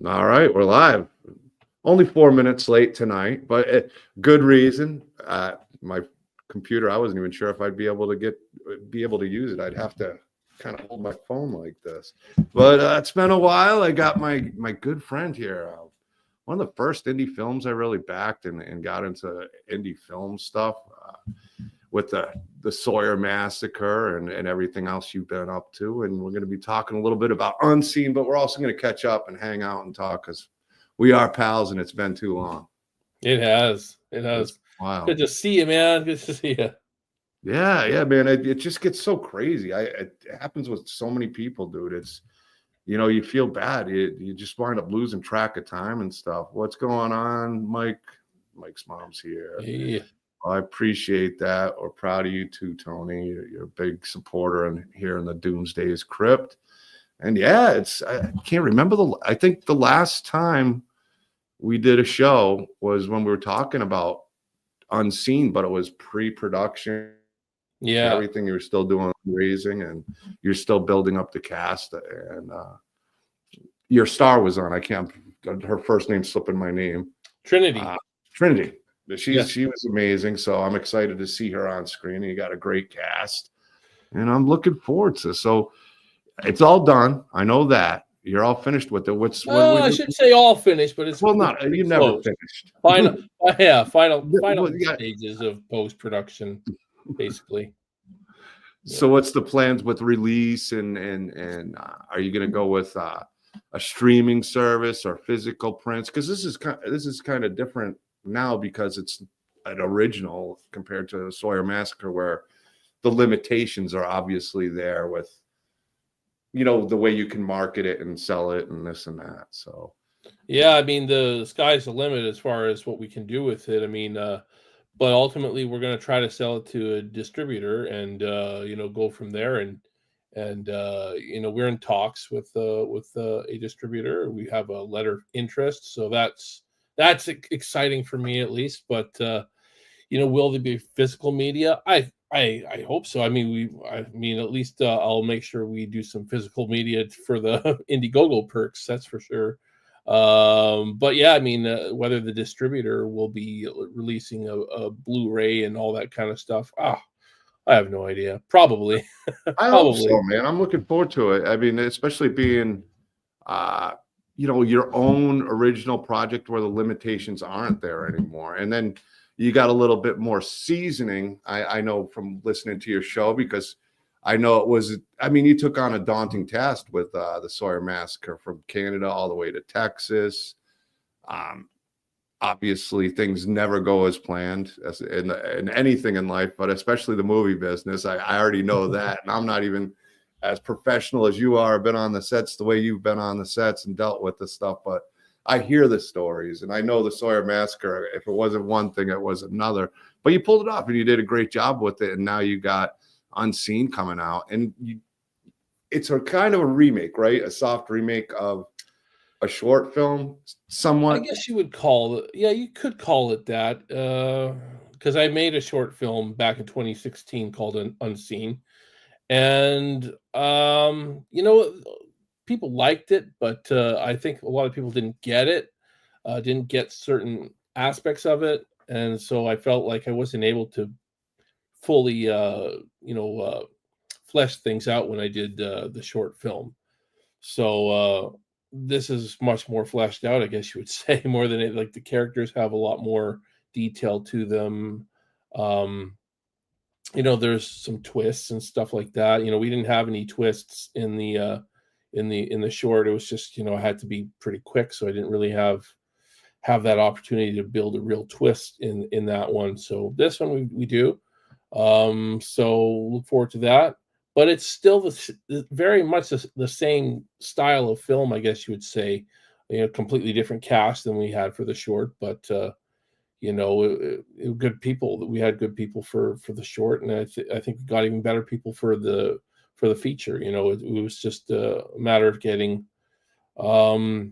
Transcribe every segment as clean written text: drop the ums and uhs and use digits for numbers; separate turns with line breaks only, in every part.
All right, we're live. Only 4 minutes late tonight, but good reason. My computer, I wasn't even sure if I'd be able to use it. I'd have to kind of hold my phone like this. But it's been a while. I got my good friend here. One of the first indie films I really backed and got into indie film stuff with the Sawyer Massacre and everything else you've been up to. And we're going to be talking a little bit about Unseen, but we're also going to catch up and hang out and talk because we are pals and it's been too long.
It has.
Wow.
Good to see you, man. Good to see you.
Yeah, man. It just gets so crazy. It happens with so many people, dude. It's, you feel bad. You just wind up losing track of time and stuff. What's going on, Mike? Mike's mom's here.
Hey.
I appreciate that. We're proud of you too, Tony. You're a big supporter here in the Doomsday's Krypt. And yeah, I can't remember I think the last time we did a show was when we were talking about Unseen, but it was pre-production.
Yeah.
Everything you were still doing raising and you're still building up the cast, and your star was on. Her first name's slipping my name.
Trinity.
She was amazing, so I'm excited to see her on screen. And you got a great cast, and I'm looking forward to. So it's all done. I know that you're all finished with it.
I should say all finished, but it's
not. You never finished.
Final stages of post production, basically.
So what's the plans with release and are you going to go with a streaming service or physical prints? Because this is kind of different now because it's an original compared to Sawyer Massacre, where the limitations are obviously there with the way you can market it and sell it and this and that. So
yeah, I mean the sky's the limit as far as what we can do with it. I mean, but ultimately we're going to try to sell it to a distributor and go from there. And we're in talks with a distributor. We have a letter of interest, so that's exciting for me at least. But will there be physical media? I hope so. I mean, at least I'll make sure we do some physical media for the Indiegogo perks. That's for sure. But yeah, I mean, whether the distributor will be releasing a Blu-ray and all that kind of stuff, I have no idea. Probably.
I hope so, man. I'm looking forward to it. I mean, especially being your own original project where the limitations aren't there anymore. And then you got a little bit more seasoning. I know from listening to your show, because I know you took on a daunting task with the Sawyer Massacre from Canada all the way to Texas. Obviously things never go as planned as in anything in life, but especially the movie business. I already know that. And I'm not even as professional as you are, been on the sets the way you've been on the sets and dealt with this stuff, but I hear the stories and I know the Sawyer Massacre. If it wasn't one thing, it was another, but you pulled it off and you did a great job with it. And now you got Unseen coming out, and it's a kind of a remake, right? A soft remake of a short film, somewhat.
I guess you would call it. Yeah, you could call it that. Because I made a short film back in 2016 called Unseen, and people liked it, but I think a lot of people didn't get it, didn't get certain aspects of it, and so I felt like I wasn't able to fully, flesh things out when I did the short film. So this is much more fleshed out, I guess you would say, more than it. Like the characters have a lot more detail to them. There's some twists and stuff like that. We didn't have any twists in the short. It was just, I had to be pretty quick, so I didn't really have that opportunity to build a real twist in that one. So this one we do. So look forward to that. But it's still very much the same style of film, I guess you would say. Completely different cast than we had for the short, but good people. We had good people for the short, and I think we got even better people for the feature. It was just a matter of getting the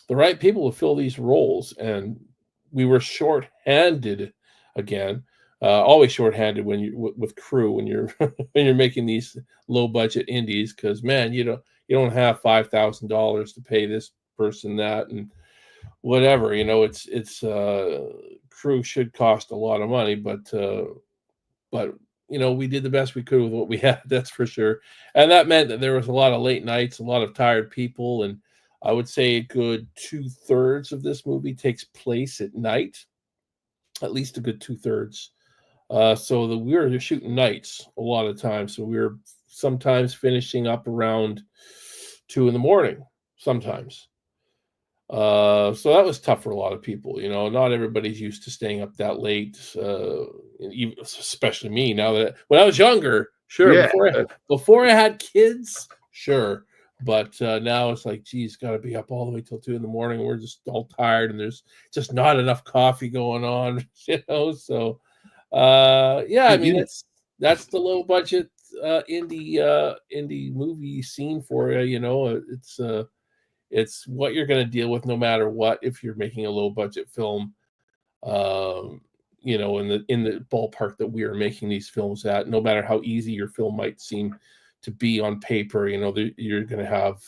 right people to fill these roles, and we were short-handed again. Always short-handed when you with crew when you're when you're making these low-budget indies, because man, you don't have $5,000 to pay this person that, and whatever, it's crew should cost a lot of money, but we did the best we could with what we had, that's for sure. And that meant that there was a lot of late nights, a lot of tired people, and I would say a good 2/3 of this movie takes place at night, at least a good 2/3. So we were just shooting nights a lot of times. So we were sometimes finishing up around 2 in the morning, sometimes. So that was tough for a lot of people. Not everybody's used to staying up that late, especially me. Now that when I was younger, sure,
Yeah.
before I had kids, sure. But now it's like, geez, got to be up all the way till 2 in the morning. We're just all tired, and there's just not enough coffee going on, So, yeah, I mean, that's the low budget indie movie scene for you. It's what you're going to deal with no matter what if you're making a low budget film. In the ballpark that we are making these films at, no matter how easy your film might seem to be on paper, you're going to have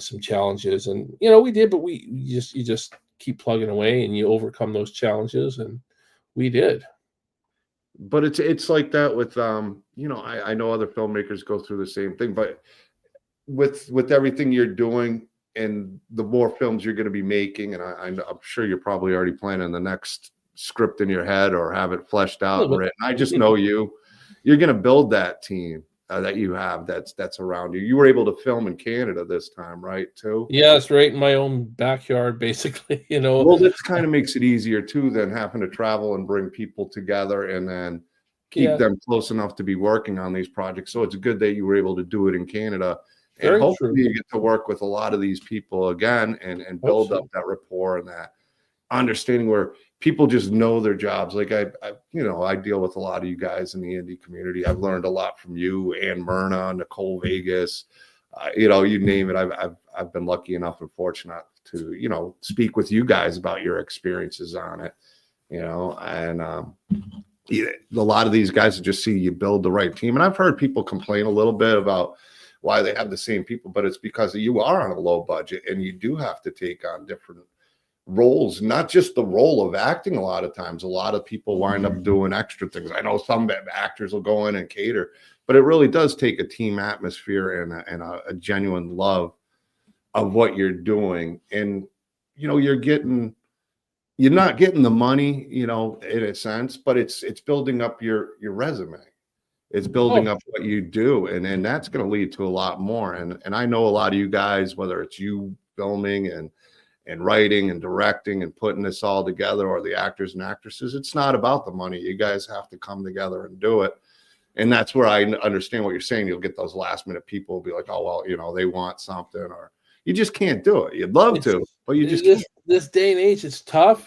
some challenges, and we did, but you just keep plugging away and you overcome those challenges, and we did.
But it's like that with I know other filmmakers go through the same thing, but with everything you're doing and the more films you're going to be making, and I'm sure you're probably already planning the next script in your head or have it fleshed out and written. I just know you're going to build that team that you have that's around you. You were able to film in Canada this time, right? Too.
Yeah, it's right in my own backyard, basically.
Well, this kind of makes it easier too than having to travel and bring people together and then keep them close enough to be working on these projects. So it's good that you were able to do it in Canada. And hopefully you get to work with a lot of these people again and build up that rapport and that understanding where people just know their jobs. Like I deal with a lot of you guys in the indie community. I've learned a lot from you, Ann Myrna, Nicole Vegas, you name it. I've been lucky enough and fortunate to, speak with you guys about your experiences on it, and a lot of these guys just see you build the right team. And I've heard people complain a little bit about why they have the same people, but it's because you are on a low budget and you do have to take on different roles, not just the role of acting. A lot of times, a lot of people wind up doing extra things. I know some actors will go in and cater, but it really does take a team atmosphere and a genuine love of what you're doing. And, you're not getting the money, in a sense, but it's building up your resume. It's building up what you do, and that's going to lead to a lot more. And I know a lot of you guys, whether it's you filming and writing and directing and putting this all together, or the actors and actresses, it's not about the money. You guys have to come together and do it. And that's where I understand what you're saying. You'll get those last minute people will be like, oh, well, they want something, or you just can't do it. You'd love to, but you just can't.
This day and age, it's tough.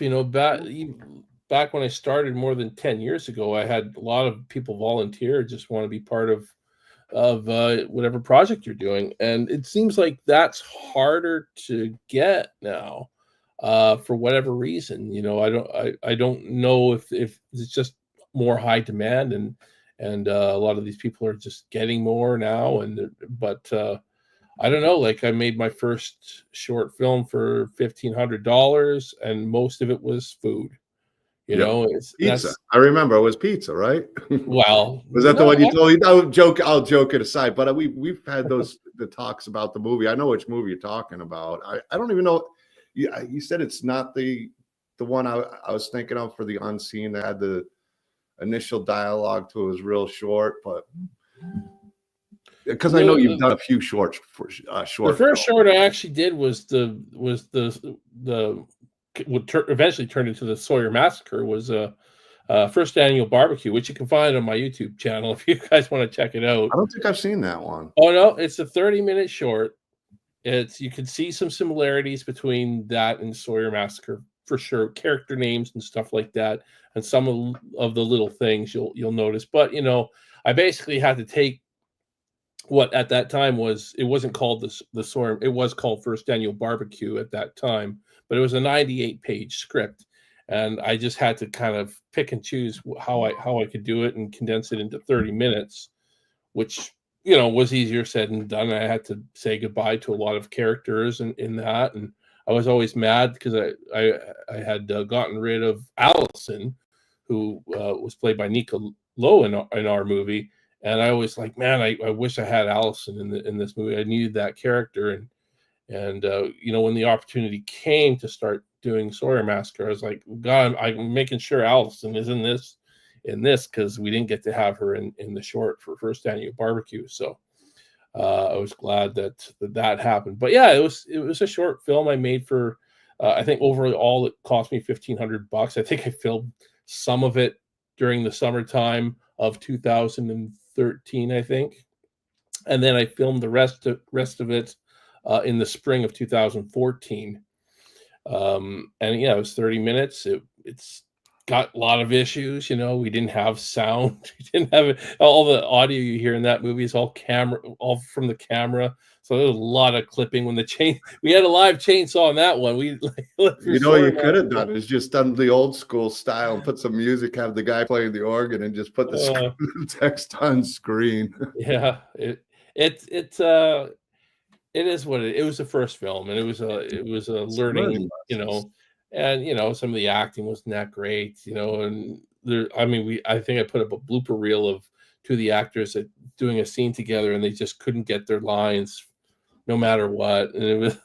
Back when I started more than 10 years ago, I had a lot of people volunteer, just want to be part of whatever project you're doing. And it seems like that's harder to get now, for whatever reason. I don't know if it's just more high demand, and a lot of these people are just getting more now. But I don't know. Like, I made my first short film for $1,500, and most of it was food.
It's pizza. I remember it was pizza, right?
Well,
was that the one you told me? I'll joke it aside, but we've had the talks about the movie. I know which movie you're talking about. I don't even know. You said it's not the one I was thinking of for the Unseen that had the initial dialogue to it was real short, but because I know you've done a few shorts for short.
The first short I actually did was the what eventually turned into the Sawyer Massacre, was a first annual barbecue, which you can find on my YouTube channel if you guys want to check it out.
I don't think I've seen that one.
Oh no, it's a 30-minute short. You can see some similarities between that and Sawyer Massacre for sure, character names and stuff like that, and some of the little things you'll notice. But I basically had to take what at that time it wasn't called the Sawyer, it was called First Annual Barbecue at that time, but it was a 98-page script, and I just had to kind of pick and choose how I could do it and condense it into 30 minutes, which was easier said than done. I had to say goodbye to a lot of characters in that, and I was always mad because I had gotten rid of Allison, who was played by Nika Lowe in our movie, and I always like, man, I wish I had Allison in this movie. I needed that character, and you know, when the opportunity came to start doing Sawyer Massacre, I was like, God, I'm making sure Allison is in this because we didn't get to have her in the short for First Annual Barbecue. So I was glad that happened. But yeah, it was a short film I made for I think overall it cost me $1,500. I think I filmed some of it during the summertime of 2013, I think, and then I filmed the rest of it in the spring of 2014. And yeah, it was 30 minutes. It's got a lot of issues. You know, we didn't have sound. We didn't have all the audio you hear in that movie is all from the camera. So there was a lot of clipping when we had a live chainsaw on that one. We
what you could have done is just done the old school style and put some music, have the guy playing the organ, and just put the text on screen.
Yeah, it is what it was the first film, and it was a learning, you know, and you know, some of the acting wasn't that great, you know, and I think I put up a blooper reel of two of the actors doing a scene together, and they just couldn't get their lines no matter what, and it was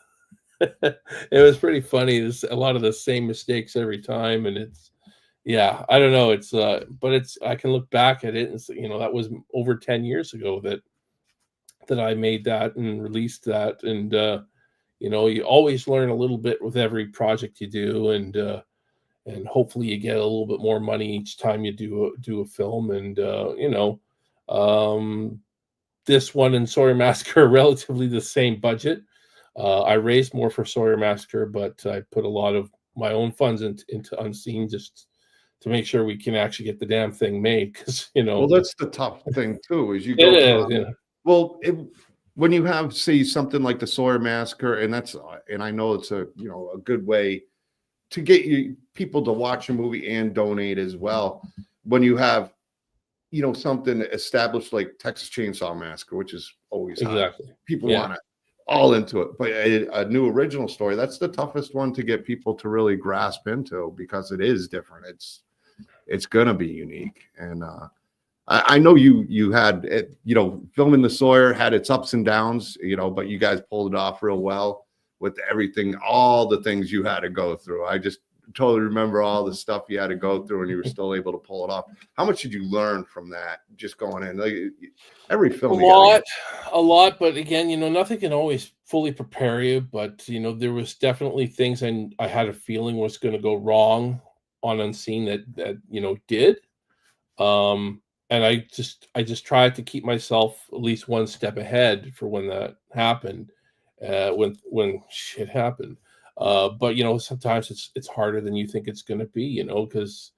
it was pretty funny. There's a lot of the same mistakes every time, and yeah, I don't know, but I can look back at it and say, you know, that was over 10 years ago that I made that and released that. And you know, you always learn a little bit with every project you do, and hopefully you get a little bit more money each time you do a film. And you know, this one and Sawyer Massacre are relatively the same budget. I raised more for Sawyer Massacre, but I put a lot of my own funds into Unseen just to make sure we can actually get the damn thing made. Because, you know,
well, that's the tough thing too, is you go from,
yeah.
Well, when you have, see, something like the Sawyer Massacre, and I know it's a good way to get people to watch a movie and donate as well. When you have, something established like Texas Chainsaw Massacre, which is always hot. People want it all into it, but a new original story, that's the toughest one to get people to really grasp into, because it is different. It's gonna be unique, and I know you had it, filming the Sawyer had its ups and downs, but you guys pulled it off real well with everything, all the things you had to go through. I just totally remember all the stuff you had to go through, and you were still able to pull it off. How much did you learn from that, just going in? Like, every film,
a lot, but again, nothing can always fully prepare you. But there was definitely things, and I had a feeling was going to go wrong on Unseen that did. And I just tried to keep myself at least one step ahead for when that happened, when shit happened. But sometimes it's harder than you think it's going to be, because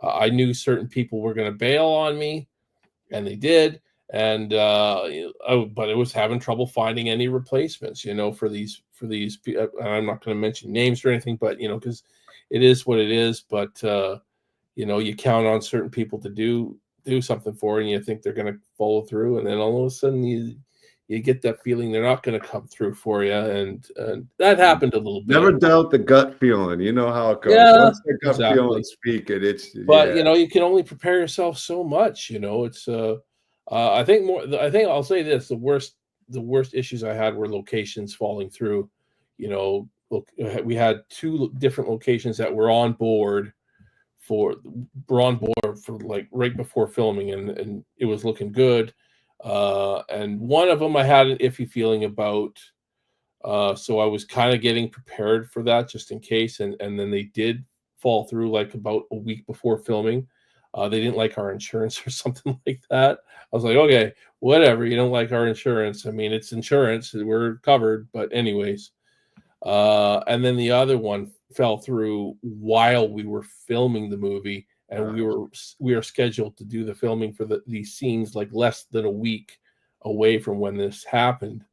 I knew certain people were going to bail on me, and they did. And but it was having trouble finding any replacements, for these people. I'm not going to mention names or anything, but because it is what it is. But you count on certain people to do something for, and you think they're going to follow through, and then all of a sudden you get that feeling they're not going to come through for you, and that happened a little bit.
Never doubt the gut feeling. You know how it goes.
Yeah,
once the gut feeling speak it,
but you can only prepare yourself so much. It's I think I'll say this: the worst issues I had were locations falling through. Look, we had two different locations that were on board for like right before filming, and it was looking good. And one of them I had an iffy feeling about, so I was kind of getting prepared for that just in case. And then they did fall through like about a week before filming. They didn't like our insurance or something like that. I was like, okay, whatever. You don't like our insurance. I mean, it's insurance. We're covered. But anyways, and then the other one fell through while we were filming the movie, and we are scheduled to do the filming for these scenes like less than a week away from when this happened,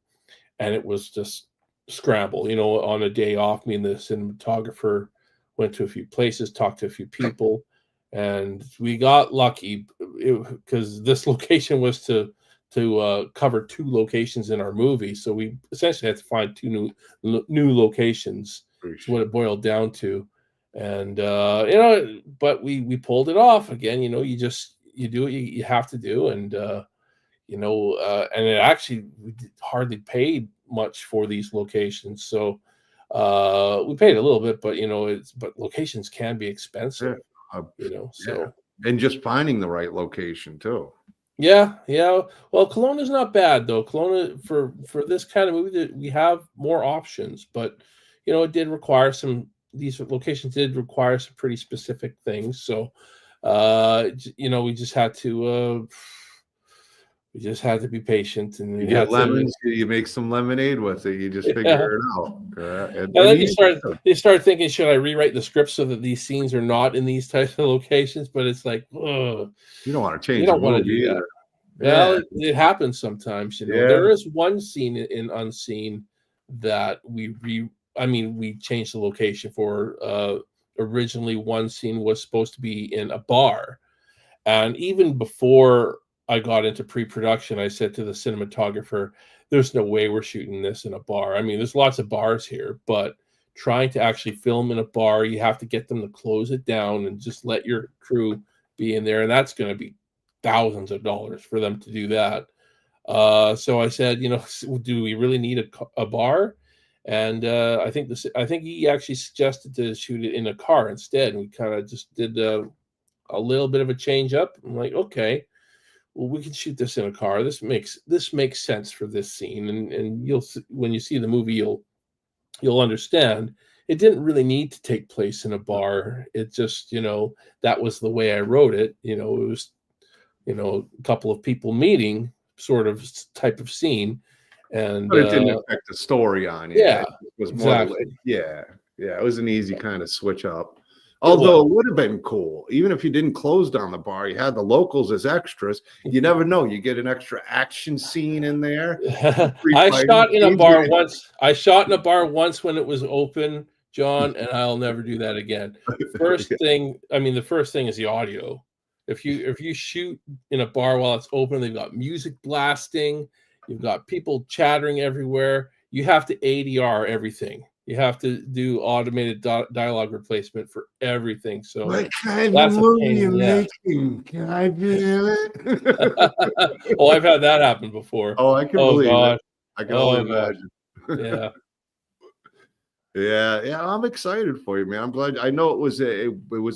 and it was just scramble. On a day off, me and the cinematographer went to a few places, talked to a few people, and we got lucky because this location was to cover two locations in our movie, so we essentially had to find two new locations. is what it boiled down to. And you know, but we pulled it off again. You know, you do what you have to do, and you know, and it actually hardly paid much for these locations. So we paid a little bit, but you know, but locations can be expensive.
Yeah.
You know,
Yeah.
so
And just finding the right location too.
yeah, yeah. Well, Kelowna is not bad though. Kelowna for this kind of movie, that we have more options, but you know, it did require some. These locations did require some pretty specific things. So, you know, we just had to be patient, and
You
we
get
had to.
lemons, you make some lemonade with it. You just
Yeah.
figure it out.
And
And
then
you,
you start thinking, should I rewrite the script so that these scenes are not in these types of locations? But it's like, ugh,
you don't want to
you
change the
don't want to
movie
do that.
either.
Well,
Yeah.
it happens sometimes, you know.
Yeah.
There is one scene in Unseen that we changed the location for. Originally, one scene was supposed to be in a bar, and even before I got into pre-production, I said to the cinematographer, "There's no way we're shooting this in a bar. I mean, there's lots of bars here, but trying to actually film in a bar, you have to get them to close it down and just let your crew be in there, and that's going to be thousands of dollars for them to do that." So I said, you know, do we really need a bar? And I think he actually suggested to shoot it in a car instead. And we kind of just did a little bit of a change up. I'm like, okay, well, we can shoot this in a car. This makes sense for this scene. And when you see the movie, you'll understand. It didn't really need to take place in a bar. It just, you know, that was the way I wrote it. You know, it was, you know, a couple of people meeting sort of type of scene. And
But it didn't affect the story on you.
yeah,
It was more
exactly.
yeah. Yeah. It was an easy kind of switch up.
It was.
Although it would have been cool, even if you didn't close down the bar, you had the locals as extras. You never know. You get an extra action scene in there. Free
I
fighting
shot in a
scenes.
bar once. I shot in a bar once when it was open, John, and I'll never do that again. The first thing is the audio. If you shoot in a bar while it's open, they've got music blasting, you've got people chattering everywhere. You have to ADR everything. You have to do automated dialogue replacement for everything. So
What kind of
that's a
movie
pain
you
in the ass.
making? Can I feel it?
Oh, I've had that happen before.
Oh, I can
Oh
believe it.
God.
I can only
Oh God.
imagine.
Yeah.
Yeah, yeah, I'm excited for you, man. I'm glad. I know it was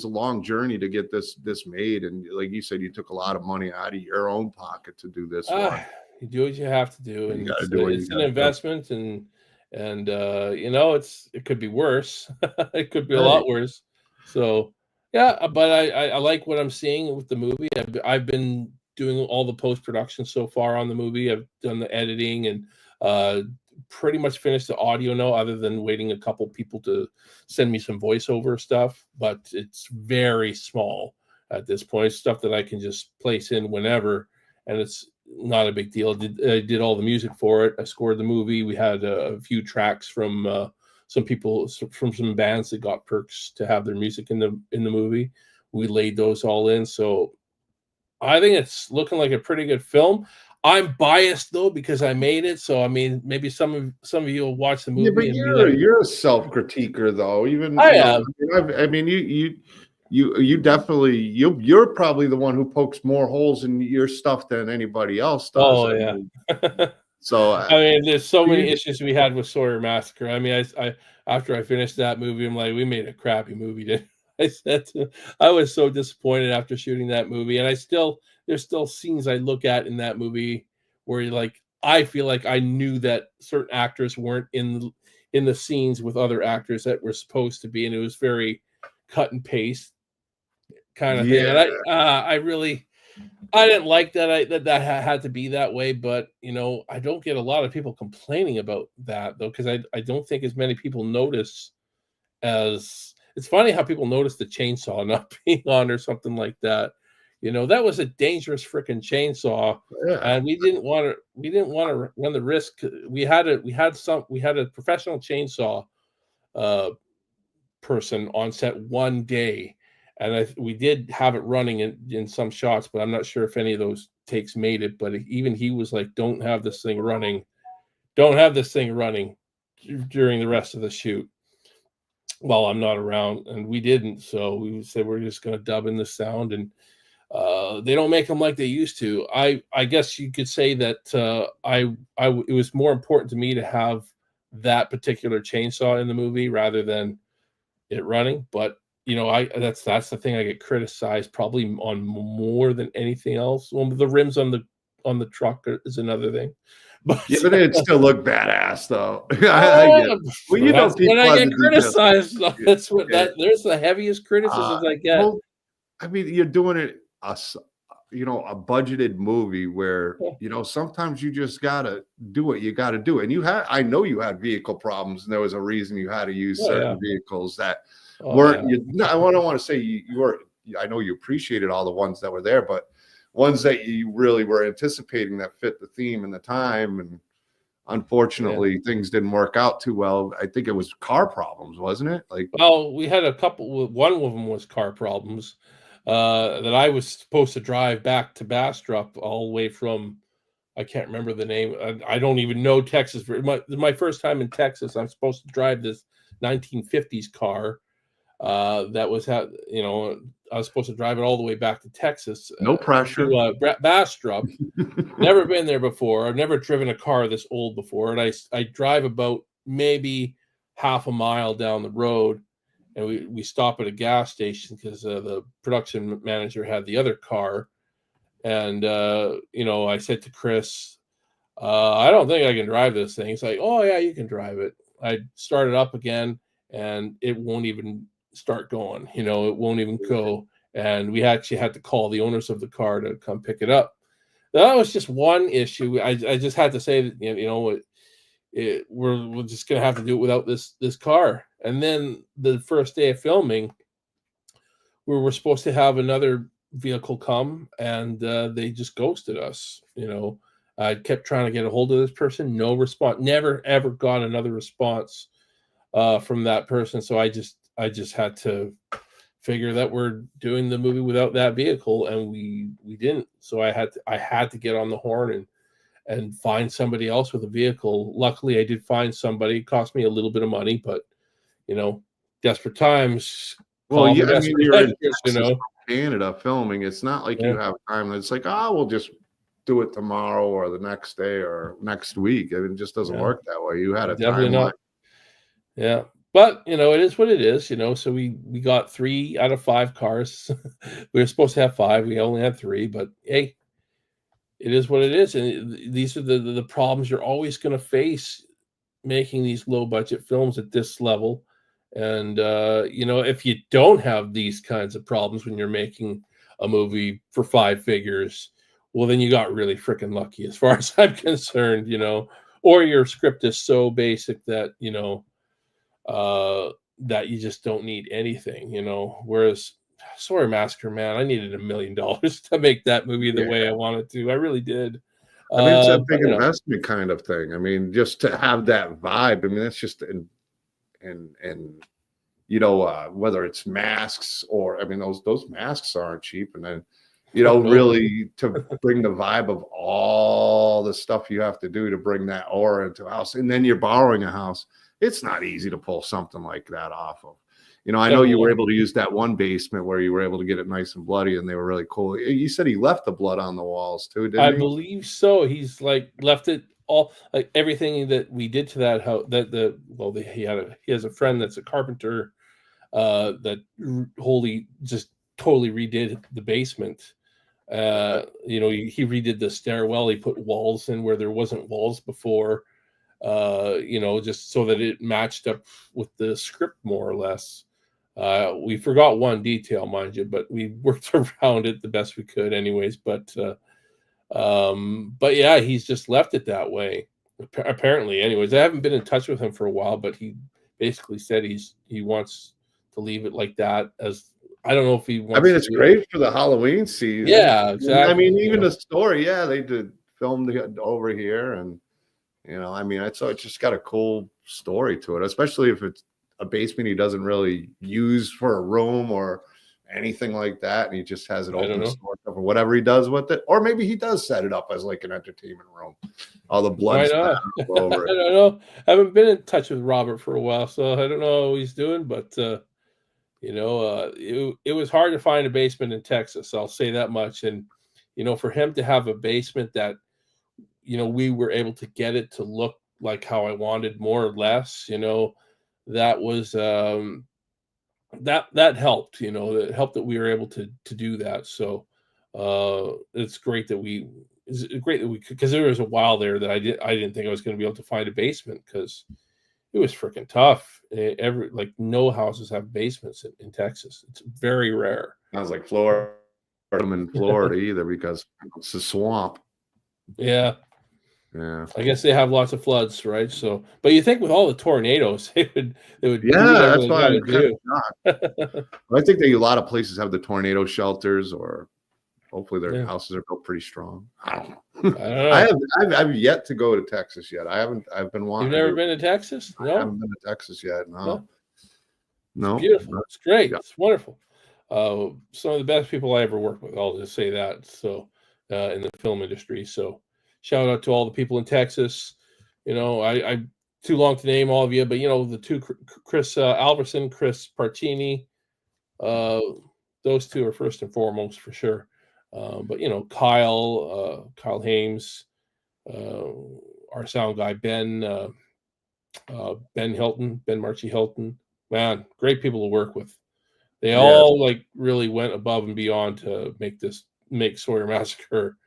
a long journey to get this made, and like you said, you took a lot of money out of your own pocket to do this one.
You do what you have to do,
You
and
got to do what you
it's an
got to do.
investment, and you know, it could be worse. It could be a
Right.
lot worse. So yeah, but I like what I'm seeing with the movie. I've been doing all the post production so far on the movie. I've done the editing and uh, pretty much finished the audio now, other than waiting a couple people to send me some voiceover stuff. But it's very small at this point. It's stuff that I can just place in whenever, and it's not a big deal. I did all the music for it. I scored the movie. We had a few tracks from some people from some bands that got perks to have their music in the movie. We laid those all in. So I think it's looking like a pretty good film. I'm biased though because I made it. So I mean, maybe some of you will watch the
Yeah, but
movie and be like,
you're a self critiquer though. Even
"I am."
I mean, you definitely you're probably the one who pokes more holes in your stuff than anybody else does.
Oh
I
yeah.
mean, so
I mean, there's so many
you,
issues we had with Sawyer Massacre. I mean, I after I finished that movie, I'm like, we made a crappy movie. Didn't I said I was so disappointed after shooting that movie, and there's still scenes I look at in that movie where you're like, I feel like I knew that certain actors weren't in the scenes with other actors that were supposed to be, and it was very cut and paste kind of thing.
yeah,
And I didn't like that. That had to be that way, but you know, I don't get a lot of people complaining about that though, because I don't think as many people notice as it's funny how people notice the chainsaw not being on or something like that. You know, that was a dangerous freaking chainsaw,
yeah,
and we didn't want to run the risk. We had a professional chainsaw uh, person on set one day, and we did have it running in some shots, but I'm not sure if any of those takes made it. But even he was like, "Don't have this thing running. Don't have this thing running during the rest of the shoot." while I'm not around, and we didn't. So we said we're just going to dub in the sound, and they don't make them like they used to. I guess you could say that it was more important to me to have that particular chainsaw in the movie rather than it running. But I that's the thing I get criticized probably on more than anything else. Well, the rims on the truck is another thing, but
Yeah, but it still looked badass though. I get it.
oh,
Well,
that's when
people
I
have
get
the details.
criticized.
Yeah,
That's what
yeah.
there's the heaviest criticisms I get.
Well, I mean, you're doing it a budgeted movie where,
Yeah,
sometimes you just gotta do what you gotta do. And I know you had vehicle problems, and there was a reason you had to use
oh yeah,
certain vehicles that
oh
weren't
yeah.
you. No, I don't want to say you were. I know you appreciated all the ones that were there, but ones that you really were anticipating that fit the theme and the time. And
Yeah.
unfortunately, things didn't work out too well. I think it was car problems, wasn't it? Like,
Well, we had a couple. One of them was car problems. That I was supposed to drive back to Bastrop all the way from. I can't remember the name. I don't even know Texas. My first time in Texas. I'm supposed to drive this 1950s car. That was how I was supposed to drive it all the way back to Texas
no pressure.
to Bastrop. Never been there before. I've never driven a car this old before, and I drive about maybe half a mile down the road, and we stop at a gas station because the production manager had the other car, and I said to Chris, I don't think I can drive this thing. He's like, oh yeah, you can drive it. I start it up again, and it won't even start going. It won't even go, and we actually had to call the owners of the car to come pick it up. That was just one issue. I just had to say that we're just gonna have to do it without this car. And then the first day of filming, we were supposed to have another vehicle come, and they just ghosted us. I kept trying to get a hold of this person, no response. Never ever got another response from that person. So I just had to figure that we're doing the movie without that vehicle, and we didn't. So I had to get on the horn and find somebody else with a vehicle. Luckily I did find somebody. It cost me a little bit of money, but you know desperate times
Well,
call for
yeah, I mean,
desperate
you're in
measures.
Texas, Canada filming. It's not like
Yeah,
you have time. It's like, oh, we'll just do it tomorrow or the next day or next week. I mean, it just doesn't
yeah,
work that way. You had a
definitely
timeline.
not. Yeah, but it is what it is. So we got 3 out of 5 cars. We were supposed to have 5, we only had 3, but hey, it is what it is. And these are the problems you're always going to face making these low budget films at this level. And if you don't have these kinds of problems when you're making a movie for 5 figures, well, then you got really freaking lucky as far as I'm concerned. Or your script is so basic that uh that you just don't need anything. Whereas Sorry Massacre, man, I needed $1 million to make that movie the
Yeah.
way I wanted to. I really did.
I mean, it's a
But
big investment kind of thing. I mean, just to have that vibe. I mean, that's just and whether it's masks or I mean, those masks aren't cheap. And then,
oh no,
really to bring the vibe of all the stuff you have to do to bring that aura into a house. And then you're borrowing a house. It's not easy to pull something like that off of. I know you
definitely
were
not.
able to use that one basement where you were able to get it nice and bloody, and they were really cool. You said he left the blood on the walls too,
I
didn't he?
believe so. He's like left it all, like everything that we did to that house. He has a friend that's a carpenter that wholly just totally redid the basement. He redid the stairwell. He put walls in where there wasn't walls before. Just so that it matched up with the script more or less. We forgot one detail, mind you, but we worked around it the best we could, anyways. But yeah, he's just left it that way. Apparently, anyways. I haven't been in touch with him for a while, but he basically said he wants to leave it like that. As I don't know if he
I
wants
mean,
to
it's
do it.
great for the Halloween season.
Yeah,
I mean,
exactly.
even the story, yeah, they did film over here, and I mean, it's just got a cool story to it, especially if it's a basement he doesn't really use for a room, or anything like that, and he just has it
I don't
open
know.
source or whatever he does with it. Or maybe he does set it up as like an entertainment room. All the blood
Why
splatter
not?
all over
I
it.
don't know. I haven't been in touch with Robert for a while, so I don't know how he's doing. But it was hard to find a basement in Texas. I'll say that much. And for him to have a basement that we were able to get it to look like how I wanted, more or less. That was that helped. It helped that we were able to do that. So it's great that we. It's great that we could, because there was a while there that I didn't think I was going to be able to find a basement, because it was freaking tough. No houses have basements in Texas. It's very rare.
I was like, Florida, in Florida either, because it's a swamp.
Yeah.
Yeah.
I guess they have lots of floods, right? So, but you think with all the tornadoes, they would do
Yeah,
whatever
that's
they
why
got to
I'm kind
do.
of shocked. I think that a lot of places have the tornado shelters, or hopefully their
Yeah.
houses are built pretty strong. I don't know.
I don't know.
I've yet to go to Texas yet. I've been
You've
wanting
never
to.
been to Texas?
I
No?
haven't been to Texas yet.
No.
No.
It's beautiful. It's great.
Yeah.
It's wonderful. Some of the best people I ever worked with. I'll just say that. So, in the film industry. So, shout out to all the people in Texas. I too long to name all of you, but the two, Chris Alverson, Chris Partini, those two are first and foremost for sure. But Kyle Hames, our sound guy Ben Marchie Hilton, man, great people to work with. They all really went above and beyond to make Sawyer Massacre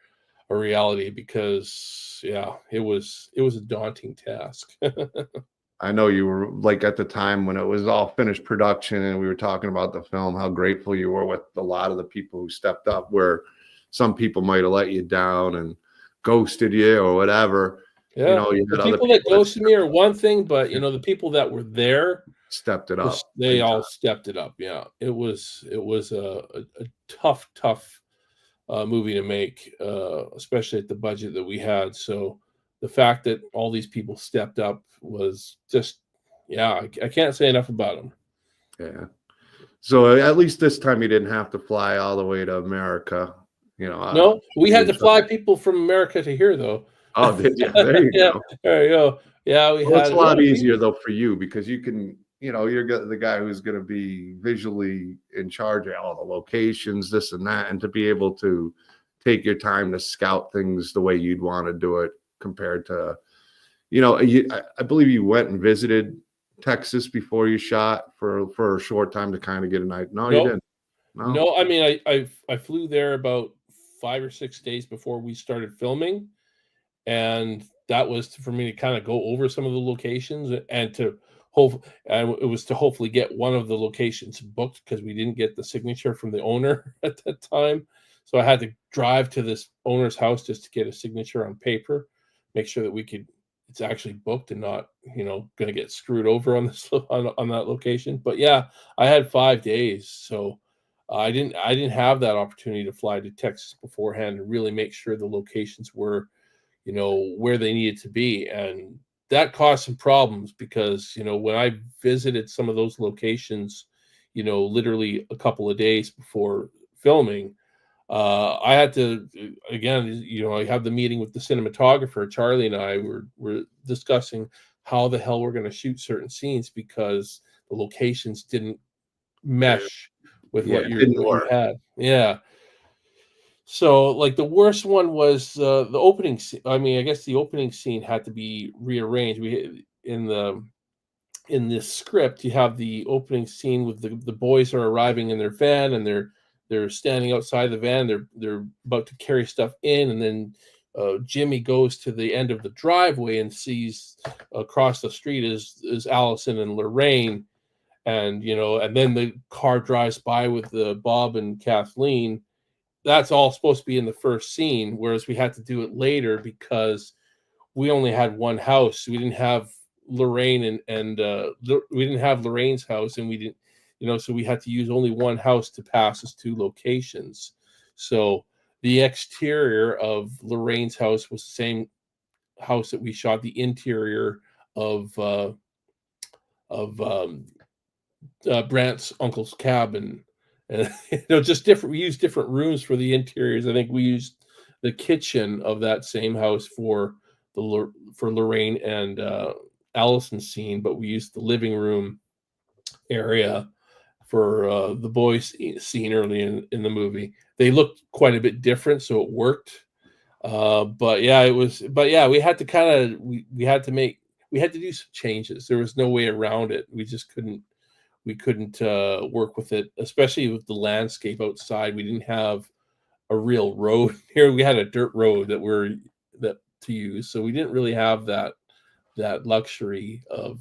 a reality, because it was a daunting task.
I know you were like, at the time when it was all finished production and we were talking about the film, how grateful you were with a lot of the people who stepped up, where some people might have let you down and ghosted you or whatever.
Yeah,
You
the
had other
people that
people that
ghosted me are one thing, but the people that were there,
stepped it up.
they all stepped it up. Yeah, it was a tough movie to make, especially at the budget that we had. So the fact that all these people stepped up was just, I can't say enough about them.
Yeah. So at least this time you didn't have to fly all the way to America.
No, we had to fly people from America to here, though.
Oh, did you? There you go.
There you go. Yeah,
It's a lot easier though for you, because you can, you're the guy who's going to be visually in charge of all the locations, this and that, and to be able to take your time to scout things the way you'd want to do it, compared to, I believe you went and visited Texas before you shot for a short time to kind of get a night. No, you didn't.
No, I mean, I flew there about 5 or 6 days before we started filming, and that was for me to kind of go over some of the locations, and it was to hopefully get one of the locations booked, because we didn't get the signature from the owner at that time. So I had to drive to this owner's house just to get a signature on paper, make sure that it's actually booked and not, going to get screwed over on this on that location. But yeah, I had 5 days, so I didn't have that opportunity to fly to Texas beforehand and really make sure the locations were, where they needed to be. And that caused some problems, because, when I visited some of those locations, literally a couple of days before filming, I had to, again, I have the meeting with the cinematographer. Charlie and I were discussing how the hell we're going to shoot certain scenes, because the locations didn't mesh with what you had. Yeah. So, like, the worst one was the opening scene. I mean, I guess the opening scene had to be rearranged. In this script, you have the opening scene with the boys are arriving in their van, and they're standing outside the van. They're about to carry stuff in, and then Jimmy goes to the end of the driveway and sees across the street is Allison and Lorraine, and and then the car drives by with Bob and Kathleen. That's all supposed to be in the first scene, whereas we had to do it later because we only had one house. We didn't have Lorraine and we didn't have Lorraine's house, and we didn't, so we had to use only one house to pass us 2 locations. So the exterior of Lorraine's house was the same house that we shot the interior of Brant's uncle's cabin. and just different. We used different rooms for the interiors. I think we used the kitchen of that same house for for Lorraine and Allison's scene, but we used the living room area for the boys scene early in the movie. They looked quite a bit different, so it worked. But yeah, it was. But yeah, we had to kind of we had to do some changes. There was no way around it. We just couldn't. We couldn't work with it, especially with the landscape outside. We didn't have a real road here. We had a dirt road that to use, so we didn't really have that luxury of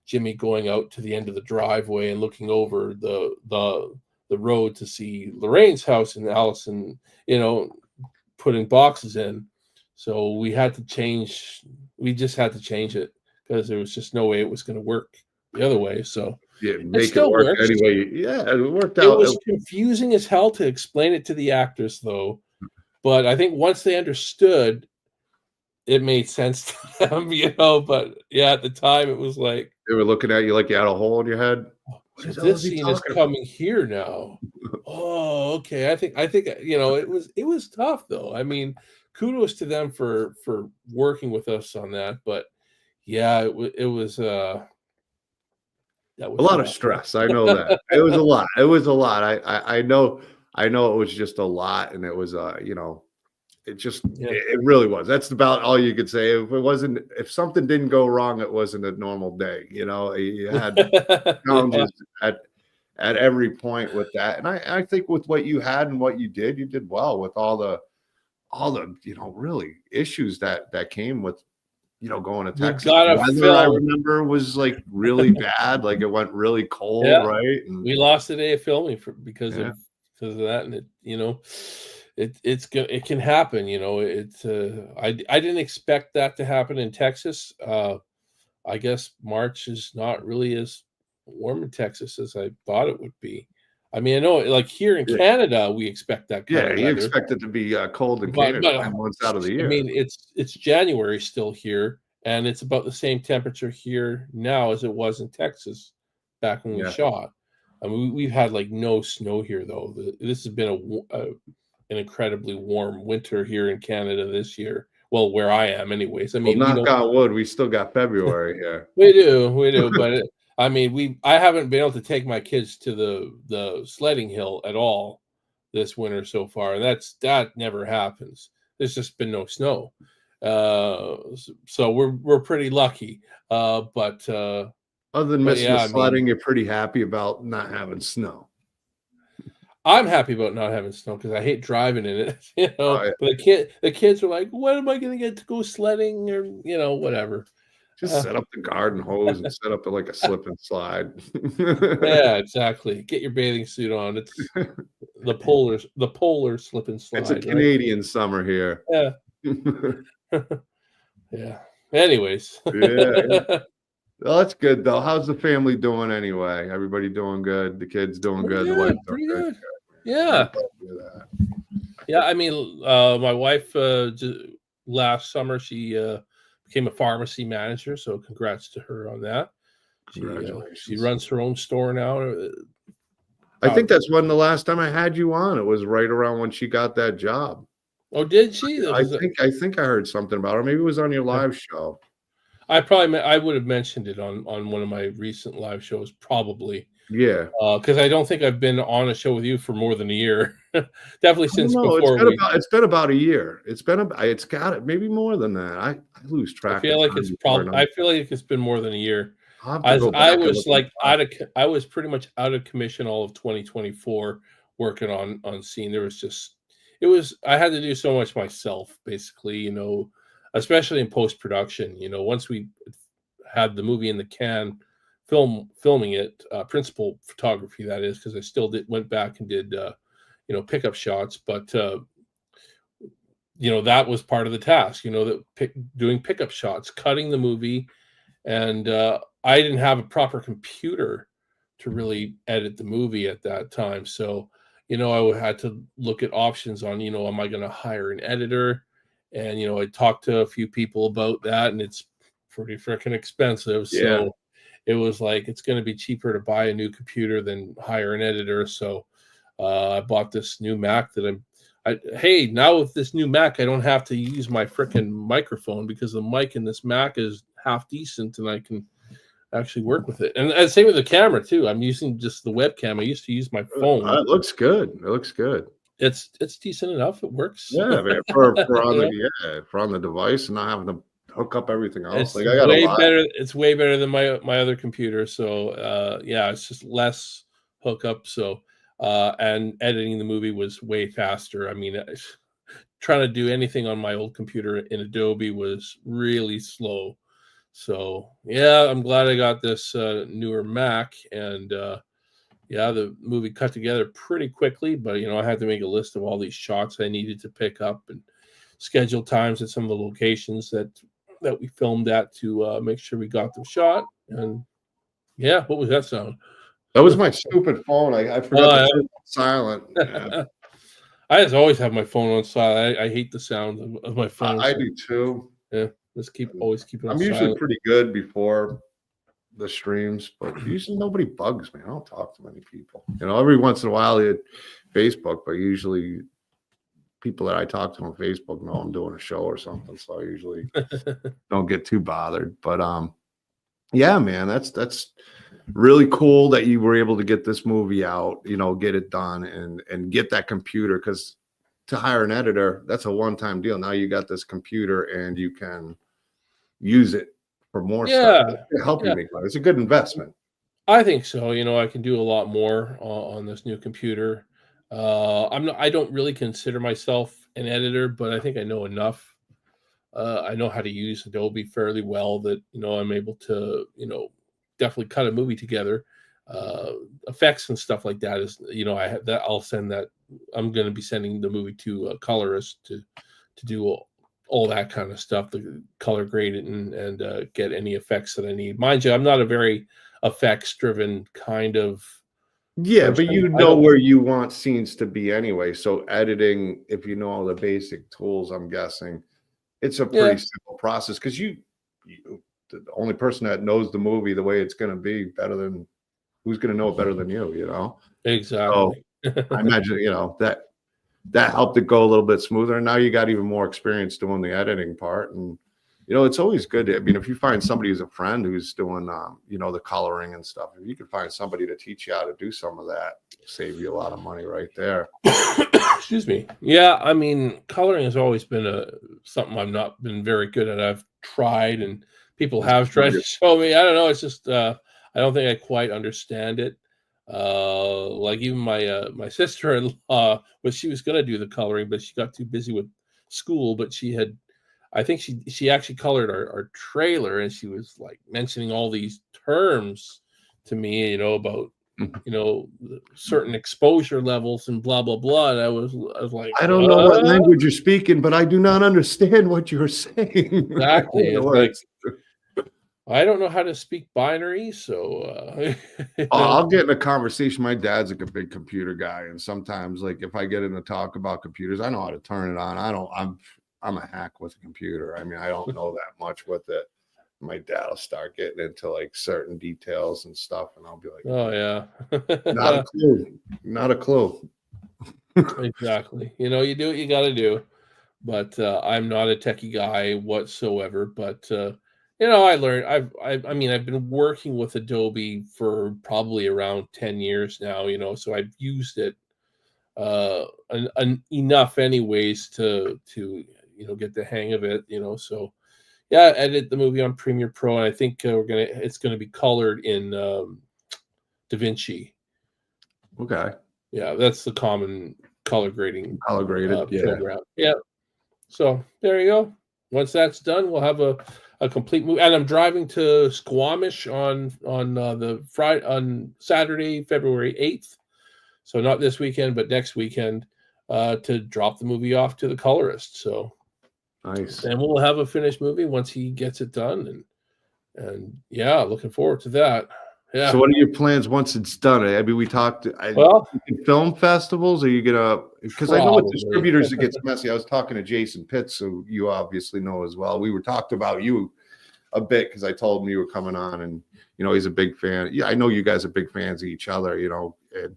Jimmy going out to the end of the driveway and looking over the road to see Lorraine's house and Allison, putting boxes in. So we had to change. We just had to change it because there was just no way it was going to work the other way. So
Yeah,
it
make it
still
work
works.
anyway. Yeah, it worked
It
out.
was confusing as hell to explain it to the actors, though. But I think once they understood, it made sense to them, But yeah, at the time, it was like,
They were looking at you like you had a hole in your head. What
so
the hell is
this
he
scene is
talking about?
coming here now. Oh, okay. I think it was tough though. I mean, kudos to them for working with us on that. But yeah, it was that
A
was
lot of
rough.
stress. I know that. It was a lot. It was a lot. I know it was just a lot, and it was
Yeah.
it really was. That's about all you could say. If something didn't go wrong, it wasn't a normal day. You had
Yeah.
challenges at every point with that. And I think with what you had and what you did well with all the really issues that came with going to
We've
Texas.
got
The
to
weather I
film.
remember was like really bad, like it went really cold,
Yeah.
right? And
We lost a day of filming because
yeah,
of that, and it can happen. I didn't expect that to happen in Texas. I guess March is not really as warm in Texas as I thought it would be. I mean, I know, like here in
yeah,
Canada, we expect that kind
yeah.
of
You
weather,
expect it to be cold in
but
Canada 9 months out of the
I
year.
mean, it's January still here, and it's about the same temperature here now as it was in Texas back when we
Yeah.
shot. I mean, we've had like no snow here though. This has been an incredibly warm winter here in Canada this year. Well, where I am, anyways. I
Well,
mean,
knock on wood, we still got February here.
we do, but I mean, I haven't been able to take my kids to the sledding hill at all this winter so far, and that never happens. There's just been no snow, so we're pretty lucky.
Other than
But
missing the
yeah, I mean,
sledding, you're pretty happy about not having snow.
I'm happy about not having snow because I hate driving in it,
Yeah.
But the kids are like, "When am I going to get to go sledding?" Or whatever.
Just
Uh,
set up the garden hose and set up like a slip and slide.
yeah, exactly. Get your bathing suit on. It's the polar slip and
It's a
slide, right?
Canadian summer here.
Yeah, yeah. Anyways,
Yeah. Well, that's good though. How's the family doing anyway? Everybody doing good? The kids doing
pretty
good? The wife
good,
doing
pretty
good?
good.
I'm
Yeah,
glad to hear that.
yeah. I mean, my wife last summer she became a pharmacy manager, so congrats to her on that. She
Congratulations.
runs her own store now.
I think
Proud.
that's when the last time I had you on, it was right around when she got that job.
Oh, did she? That
I
was
think I think I heard something about her. Maybe it was on your live show.
I would have mentioned it on one of my recent live shows, probably.
Yeah.
Because I don't think I've been on a show with you for more than a year. Definitely
I don't
since
know.
before we.
It's been about a year. It's got it, maybe more than that. I lose
I
track of
feel like
time before and
I feel like it's been more than a year.
I'll have to
As
go
I
back and
was
look at
like
the
I was pretty much out of commission all of 2024 working on scene. There was just I had to do so much myself, basically, especially in post production. Once we had the movie in the can, filming it, principal photography that is, because I still went back and did pickup shots, but that was part of the task. Doing pickup shots, cutting the movie, and I didn't have a proper computer to really edit the movie at that time, so I had to look at options on am I going to hire an editor, and I talked to a few people about that, and it's pretty freaking expensive.
Yeah.
So it was like it's going to be cheaper to buy a new computer than hire an editor. So I bought this new Mac that hey, now with this new Mac, I don't have to use my freaking microphone because the mic in this Mac is half decent and I can actually work with it. And same with the camera too. I'm using just the webcam. I used to use my phone.
It looks good. It looks good.
It's decent enough. It works.
Yeah, man, for on the device and not having to hook up everything else.
It's
Like I got
way
a lot.
better. It's way better than my other computer. So yeah, it's just less hookup. So and editing the movie was way faster. I mean, trying to do anything on my old computer in Adobe was really slow. So yeah, I'm glad I got this newer Mac, and yeah, the movie cut together pretty quickly. But I had to make a list of all these shots I needed to pick up and schedule times at some of the locations that we filmed at to make sure we got them shot. And yeah, what was that sound?
That was my stupid phone. I forgot to turn it silent. Yeah.
I just always have my phone on silent. I hate the sound of my phone.
I do too.
Yeah, just always keep it on
I'm
silent.
usually pretty good before the streams, but usually nobody bugs me. I don't talk to many people. Every once in a while you Facebook, but usually people that I talk to on Facebook know I'm doing a show or something, so I usually don't get too bothered. But yeah, man, that's really cool that you were able to get this movie out, get it done and get that computer, because to hire an editor, that's a one-time deal. Now you got this computer and you can use it for more stuff. It's gonna help you make money. It's a good investment.
I think so. I can do a lot more on this new computer. I don't really consider myself an editor, but I think I know enough. I know how to use Adobe fairly well that I'm able to definitely cut a movie together. Effects and stuff like that is I have that. I'll send that. I'm going to be sending the movie to a colorist to do all that kind of stuff, the color grade it and get any effects that I need. Mind you, I'm not a very effects driven kind of.
Yeah, but you know where you want scenes to be anyway. So editing, if you know all the basic tools, I'm guessing it's a pretty simple process, because you the only person that knows the movie the way it's going to be better than who's going to know it better than you.
Exactly.
So I imagine that helped it go a little bit smoother, and now you got even more experience doing the editing part. And it's always good. I mean, if you find somebody who's a friend who's doing the coloring and stuff, if you could find somebody to teach you how to do some of that, save you a lot of money right there.
Excuse me. Yeah, I mean, coloring has always been something I've not been very good at. I've tried, and people have tried to show me. I don't know. It's just I don't think I quite understand it. Like even my sister-in-law, she was going to do the coloring, but she got too busy with school. But I think she actually colored our trailer, and she was like mentioning all these terms to me, about certain exposure levels and blah blah blah. And I was like,
I don't know what language you're speaking, but I do not understand what you're saying.
Exactly. I don't know how to speak binary, so
I'll get in a conversation. My dad's like a big computer guy, and sometimes, like, if I get in a talk about computers, I know how to turn it on. I'm a hack with a computer. I mean, I don't know that much with it. My dad will start getting into like certain details and stuff, and I'll be like,
"Oh yeah,
not a clue."
Exactly. You do what you got to do, but I'm not a techie guy whatsoever. But I learned. I've been working with Adobe for probably around 10 years now. So I've used it enough, anyways, to get the hang of it. So yeah, edit the movie on Premiere Pro, and I think it's gonna be colored in DaVinci.
Okay.
Yeah, that's the common color grading
program.
Yeah. So there you go. Once that's done, we'll have a complete movie. And I'm driving to Squamish on Saturday, February 8th. So not this weekend, but next weekend, to drop the movie off to the colorist. So
nice.
And we'll have a finished movie once he gets it done. And yeah, looking forward to that. Yeah.
So what are your plans once it's done? I mean, we talked film festivals. Are you gonna, because I know with distributors it gets messy. I was talking to Jason Pitts, who you obviously know as well. We were talking about you a bit because I told him you were coming on, and he's a big fan. Yeah, I know you guys are big fans of each other, and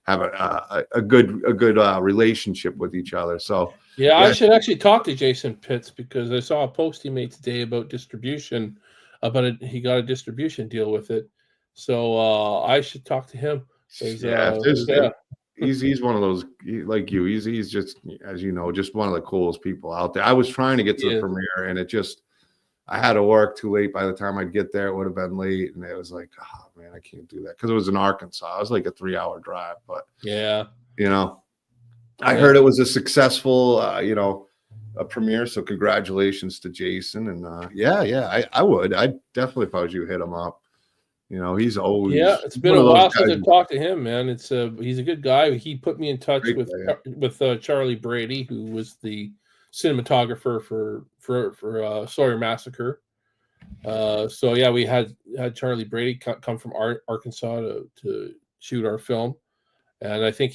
have a good relationship with each other. So
Yeah, I
yeah,
should actually talk to Jason Pitts because I saw a post he made today about distribution, about it. He got a distribution deal with it, so I should talk to him.
yeah. He's one of those like you. He's just, as you know, just one of the coolest people out there. I was trying to get to the premiere, and I had to work too late. By the time I'd get there, it would have been late, and it was like, oh man, I can't do that because it was in Arkansas. It was like a 3-hour drive, but
yeah,
I heard it was a successful, a premiere. So congratulations to Jason, and I would. I definitely, if I was you, hit him up. He's always
it's been a while since I've talked to him, man. He's a good guy. He put me in touch with Charlie Brady, who was the cinematographer for Sawyer Massacre. So yeah, we had Charlie Brady come from Arkansas to shoot our film, and I think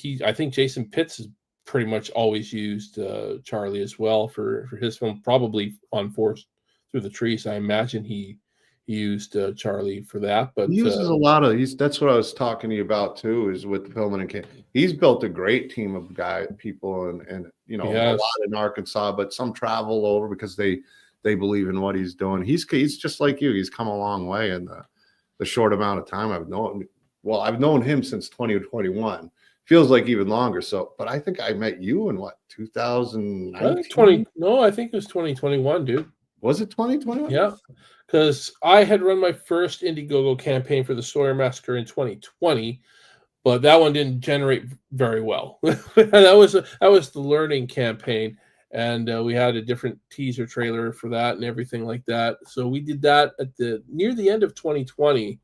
Jason Pitts has pretty much always used Charlie as well for his film, probably on Forest Through the Trees. I imagine he used Charlie for that, but
he uses a lot of that's what I was talking to you about too, is with the filming and he's built a great team of people and a lot in Arkansas, but some travel over because they believe in what he's doing. He's just like you. He's come a long way in the short amount of time I've known. Well, I've known him since 2021. Feels like even longer. So, but I think I met you in what, 2019?
No, I think it was 2021, dude.
Was it 2021?
Yeah, because I had run my first Indiegogo campaign for the Sawyer Massacre in 2020, but that one didn't generate very well. that was the learning campaign, and we had a different teaser trailer for that and everything like that. So we did that near the end of 2020,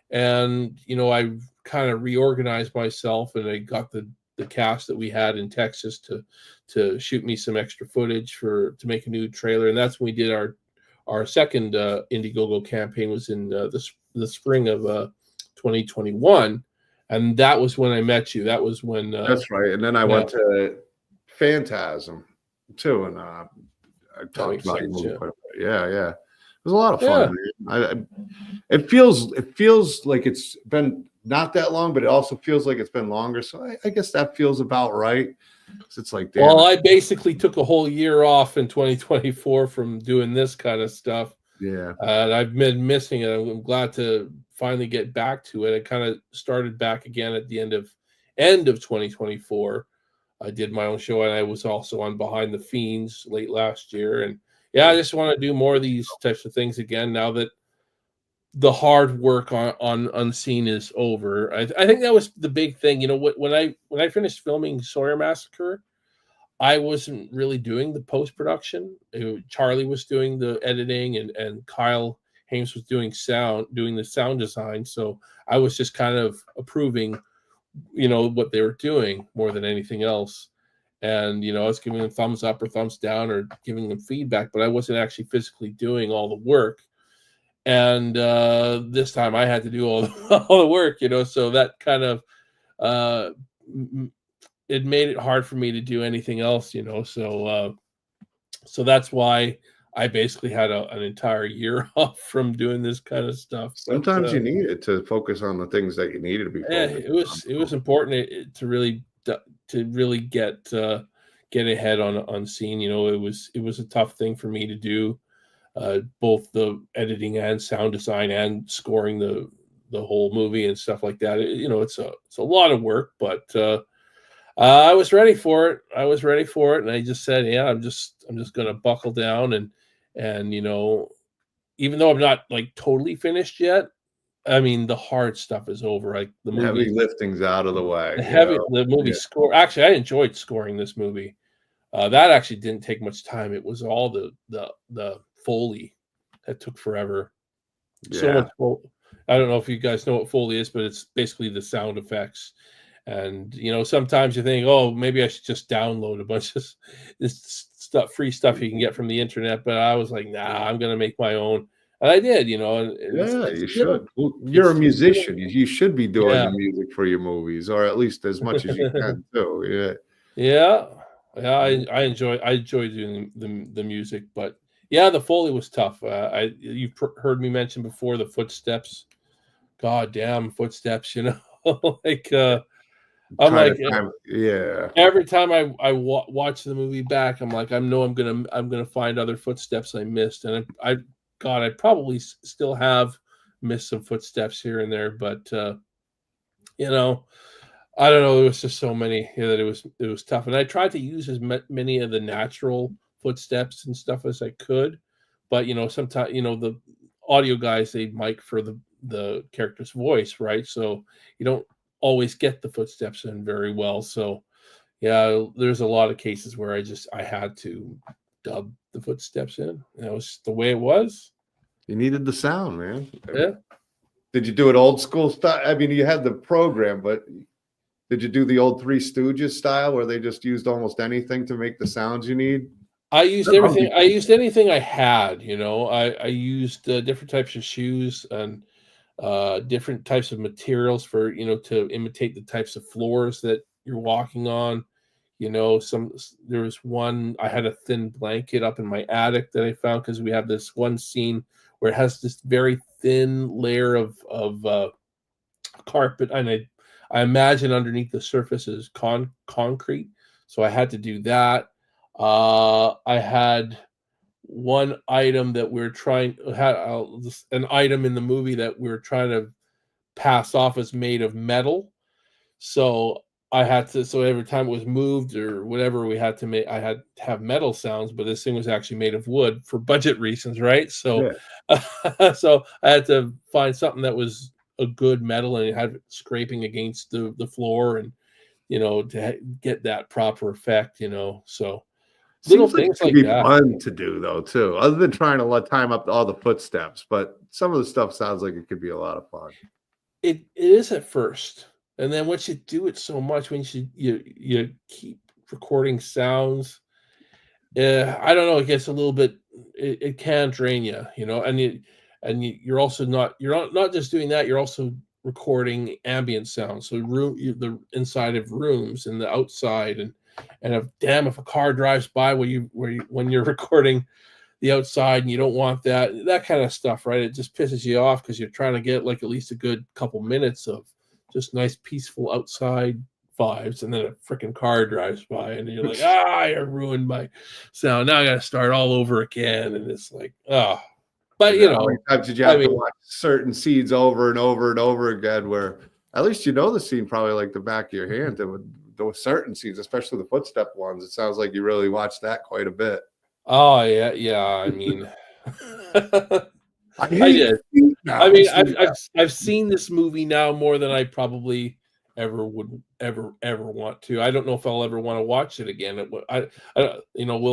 and I kind of reorganized myself, and I got the cast that we had in Texas to shoot me some extra footage to make a new trailer, and that's when we did our second Indiegogo campaign. Was in the spring of 2021, and that was when I met you. That was when
that's right. And then I went to Phantasm too, and I talked about you. Yeah. It was a lot of fun. Yeah. It feels like it's been not that long, but it also feels like it's been longer. So I guess that feels about right. It's like, damn.
Well, I basically took a whole year off in 2024 from doing this kind of stuff.
Yeah.
And I've been missing it. I'm glad to finally get back to it. I kind of started back again at the end of 2024. I did my own show, and I was also on Behind the Fiends late last year. And yeah, I just want to do more of these types of things again now that the hard work on Unseen is over. I think that was the big thing. When I finished filming Sawyer Massacre, I wasn't really doing the post-production. Charlie was doing the editing, and Kyle Hames was doing the sound design. So I was just kind of approving, what they were doing more than anything else. And, I was giving them thumbs up or thumbs down or giving them feedback, but I wasn't actually physically doing all the work. And this time I had to do all the work, so that kind of it made it hard for me to do anything else, so that's why I basically had an entire year off from doing this kind of stuff.
Sometimes you need it to focus on the things that you needed to be focused
it was important to really get ahead on Unseen. It was a tough thing for me to do. Both the editing and sound design and scoring the whole movie and stuff like that. It's a lot of work, but I was ready for it. And I just said, yeah, I'm just going to buckle down and even though I'm not like totally finished yet, I mean, the hard stuff is over. Like the movie,
heavy lifting's out of the way.
The movie score. Actually, I enjoyed scoring this movie. That actually didn't take much time. It was all the Foley that took forever. So much. I don't know if you guys know what Foley is, but it's basically the sound effects. And sometimes you think, oh, maybe I should just download a bunch of this free stuff you can get from the internet. But I was like, nah, I'm gonna make my own, and I did.
You should. You're a musician. You should be doing the music for your movies, or at least as much as you can do.
Yeah. I enjoy doing the music, but Yeah, the Foley was tough. You've heard me mention before the footsteps. God damn footsteps, you know. Like I'm
Try to
like
time, yeah.
every time I watch the movie back, I'm like, I'm gonna find other footsteps I missed, and God, I probably still have missed some footsteps here and there, but you know, I don't know. There was just so many that it was tough, and I tried to use as many of the natural footsteps and stuff as I could, but sometimes the audio guys they mic for the character's voice, right? So you don't always get the footsteps in very well. So yeah, there's a lot of cases where I had to dub the footsteps in. That was the way it was.
You needed the sound, man.
Yeah.
Did you do it old school style? I mean, you had the program, but did you do the old Three Stooges style where they just used almost anything to make the sounds you need?
I used everything. I used anything I had. I used different types of shoes and different types of materials for to imitate the types of floors that you're walking on. There was one. I had a thin blanket up in my attic that I found because we have this one scene where it has this very thin layer of carpet, and I imagine underneath the surface is concrete. So I had to do that. I had one item that we are trying had an item in the movie that we were trying to pass off as made of metal. So I had to so every time it was moved or whatever, I had to have metal sounds, but this thing was actually made of wood for budget reasons, right? So
Yeah.
so I had to find something that was a good metal and it had scraping against the floor and to get that proper effect, so little
Seems like it
things
could
like
be
that.
fun to do though, too, other than trying to let time up all the footsteps. But some of the stuff sounds like it could be a lot of fun.
It is at first, and then once you do it so much, once you keep recording sounds, I don't know, it gets a little bit it can drain you, you're also not just doing that, you're also recording ambient sounds, so the inside of rooms and the outside, and if a car drives by when you're recording the outside and you don't want that kind of stuff, right? It just pisses you off because you're trying to get like at least a good couple minutes of just nice peaceful outside vibes, and then a freaking car drives by and you're like, I ruined my sound, now I gotta start all over again, and it's like, but
How many times did you
I
have to
mean,
watch certain scenes over and over and over again where at least you know the scene probably like the back of your hand? Those certain scenes, especially the footstep ones, it sounds like you really watched that quite a bit.
oh yeah, I mean
I
I
hate
did.
feet now.
I mean, I've seen this movie now more than I probably ever want to. I don't know if I'll ever want to watch it again. Will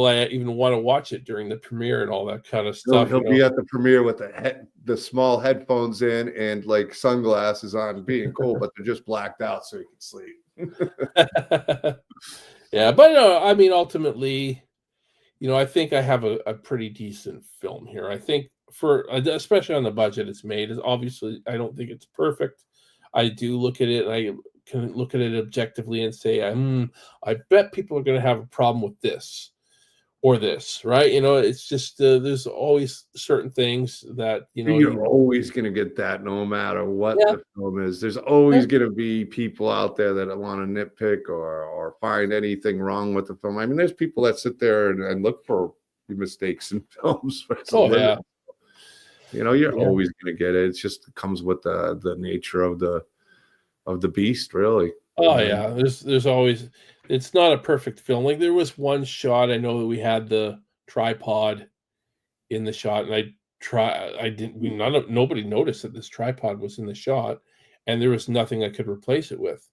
I even want to watch it during the premiere and all that kind of stuff?
He'll be at the premiere with the small headphones in and like sunglasses on, being cool, but they're just blacked out so he can sleep.
Yeah, but no, I mean, ultimately, I think I have a pretty decent film here. I think especially on the budget it's made, is obviously I don't think it's perfect. I do look at it and I can look at it objectively and say, I bet people are going to have a problem with this or this, right? It's just there's always certain things that
You're always going to get that no matter what
yeah,
the film is. There's always going to be people out there that want to nitpick or find anything wrong with the film. I mean, there's people that sit there and look for mistakes in films for a living. You're always going to get it. It's just it comes with the nature of the beast, really.
Oh yeah, there's always, it's not a perfect film. Like there was one shot I know that we had the tripod in the shot, and I didn't nobody noticed that this tripod was in the shot, and there was nothing I could replace it with.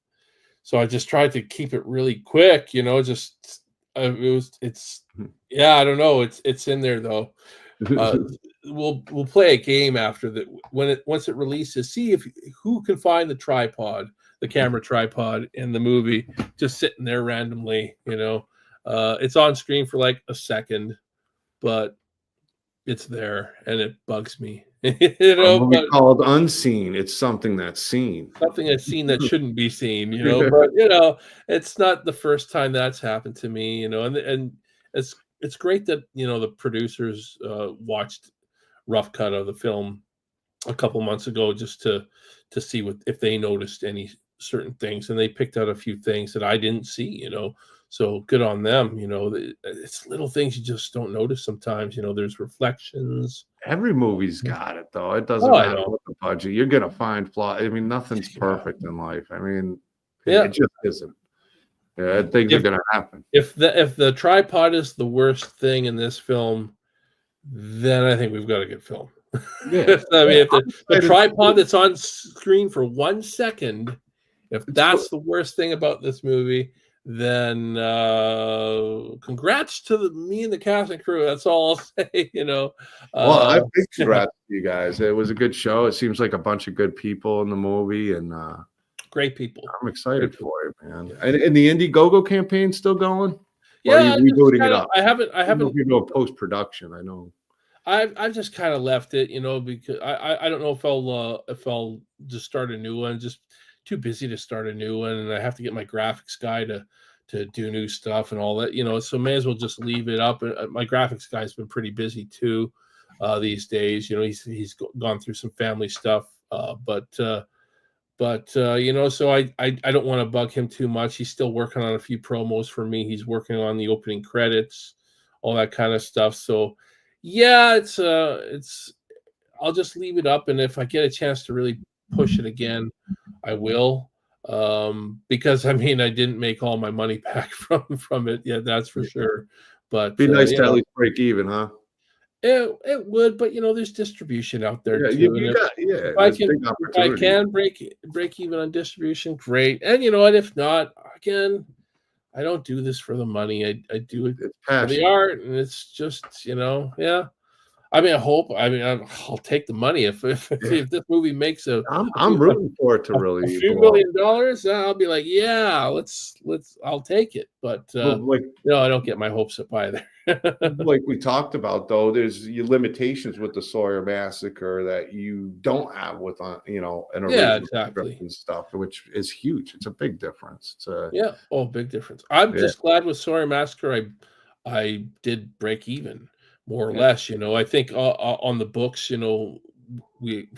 So I just tried to keep it really quick, just it's yeah, I don't know, it's in there though. Uh, we'll play a game after that once it releases. See if who can find the camera tripod in the movie, just sitting there randomly. It's on screen for like a second, but it's there and it bugs me.
A movie
But
called Unseen. It's something that's seen.
something I've seen that shouldn't be seen. But it's not the first time that's happened to me. And as it's great that the producers watched rough cut of the film a couple months ago just to see what if they noticed any certain things, and they picked out a few things that I didn't see. So good on them. It's little things you just don't notice sometimes. There's reflections.
Every movie's got it though. It doesn't
Oh, I
matter
know.
what the budget. You're gonna find flaw. I mean, nothing's
Yeah.
perfect in life. I mean,
Yeah.
it just isn't. Yeah, things are
If
gonna happen.
if the tripod is the worst thing in this film, then I think we've got a good film.
Yeah.
I mean, if the
Excited to
tripod
see
that's on screen for 1 second, if
it's
that's the worst thing about this movie, then congrats to me and the cast and crew. That's all I'll say.
well, I
Uh,
big congrats to you guys. It was a good show. It seems like a bunch of good people in the movie, and
Great people.
I'm
Great
excited
people.
for it, man. And the Indiegogo campaign still going? Or are
Yeah,
you rebooting it up?
I haven't
I don't know if you're doing post-production. I know.
I've just kind of left it, because I don't know if I'll just start a new one. Just too busy to start a new one, and I have to get my graphics guy to do new stuff and all that. So may as well just leave it up. My graphics guy's been pretty busy too these days. He's gone through some family stuff, so I don't want to bug him too much. He's still working on a few promos for me. He's working on the opening credits, all that kind of stuff. So yeah, it's I'll just leave it up, and if I get a chance to really push it again, I will. Because I mean, I didn't make all my money back from it. Yeah, that's for sure. But
Be nice to at least break even, huh?
it would, but there's distribution out there
Yeah,
too, and
you got yeah,
I
that's
can
big
if I
opportunity.
can break even on distribution, great. And you know what? If not, again, I don't do this for the money. I do it
It's
for the
passion.
art, and it's just yeah. I mean, I'll take the money
Yeah.
if this movie makes a
I'm rooting for it to
a
really
few
blow up.
$1 million. I'll be like, yeah, I'll take it. But
But
I don't get my hopes up either.
like we talked about though, there's your limitations with the Sawyer massacre that you don't have with an
Yeah,
original script
exactly.
and stuff, which is huge. It's a big difference. It's a
Yeah. Oh, big difference. I'm
yeah,
just glad with Sawyer Massacre, I did break even more or
yeah.
less. I think on the books, we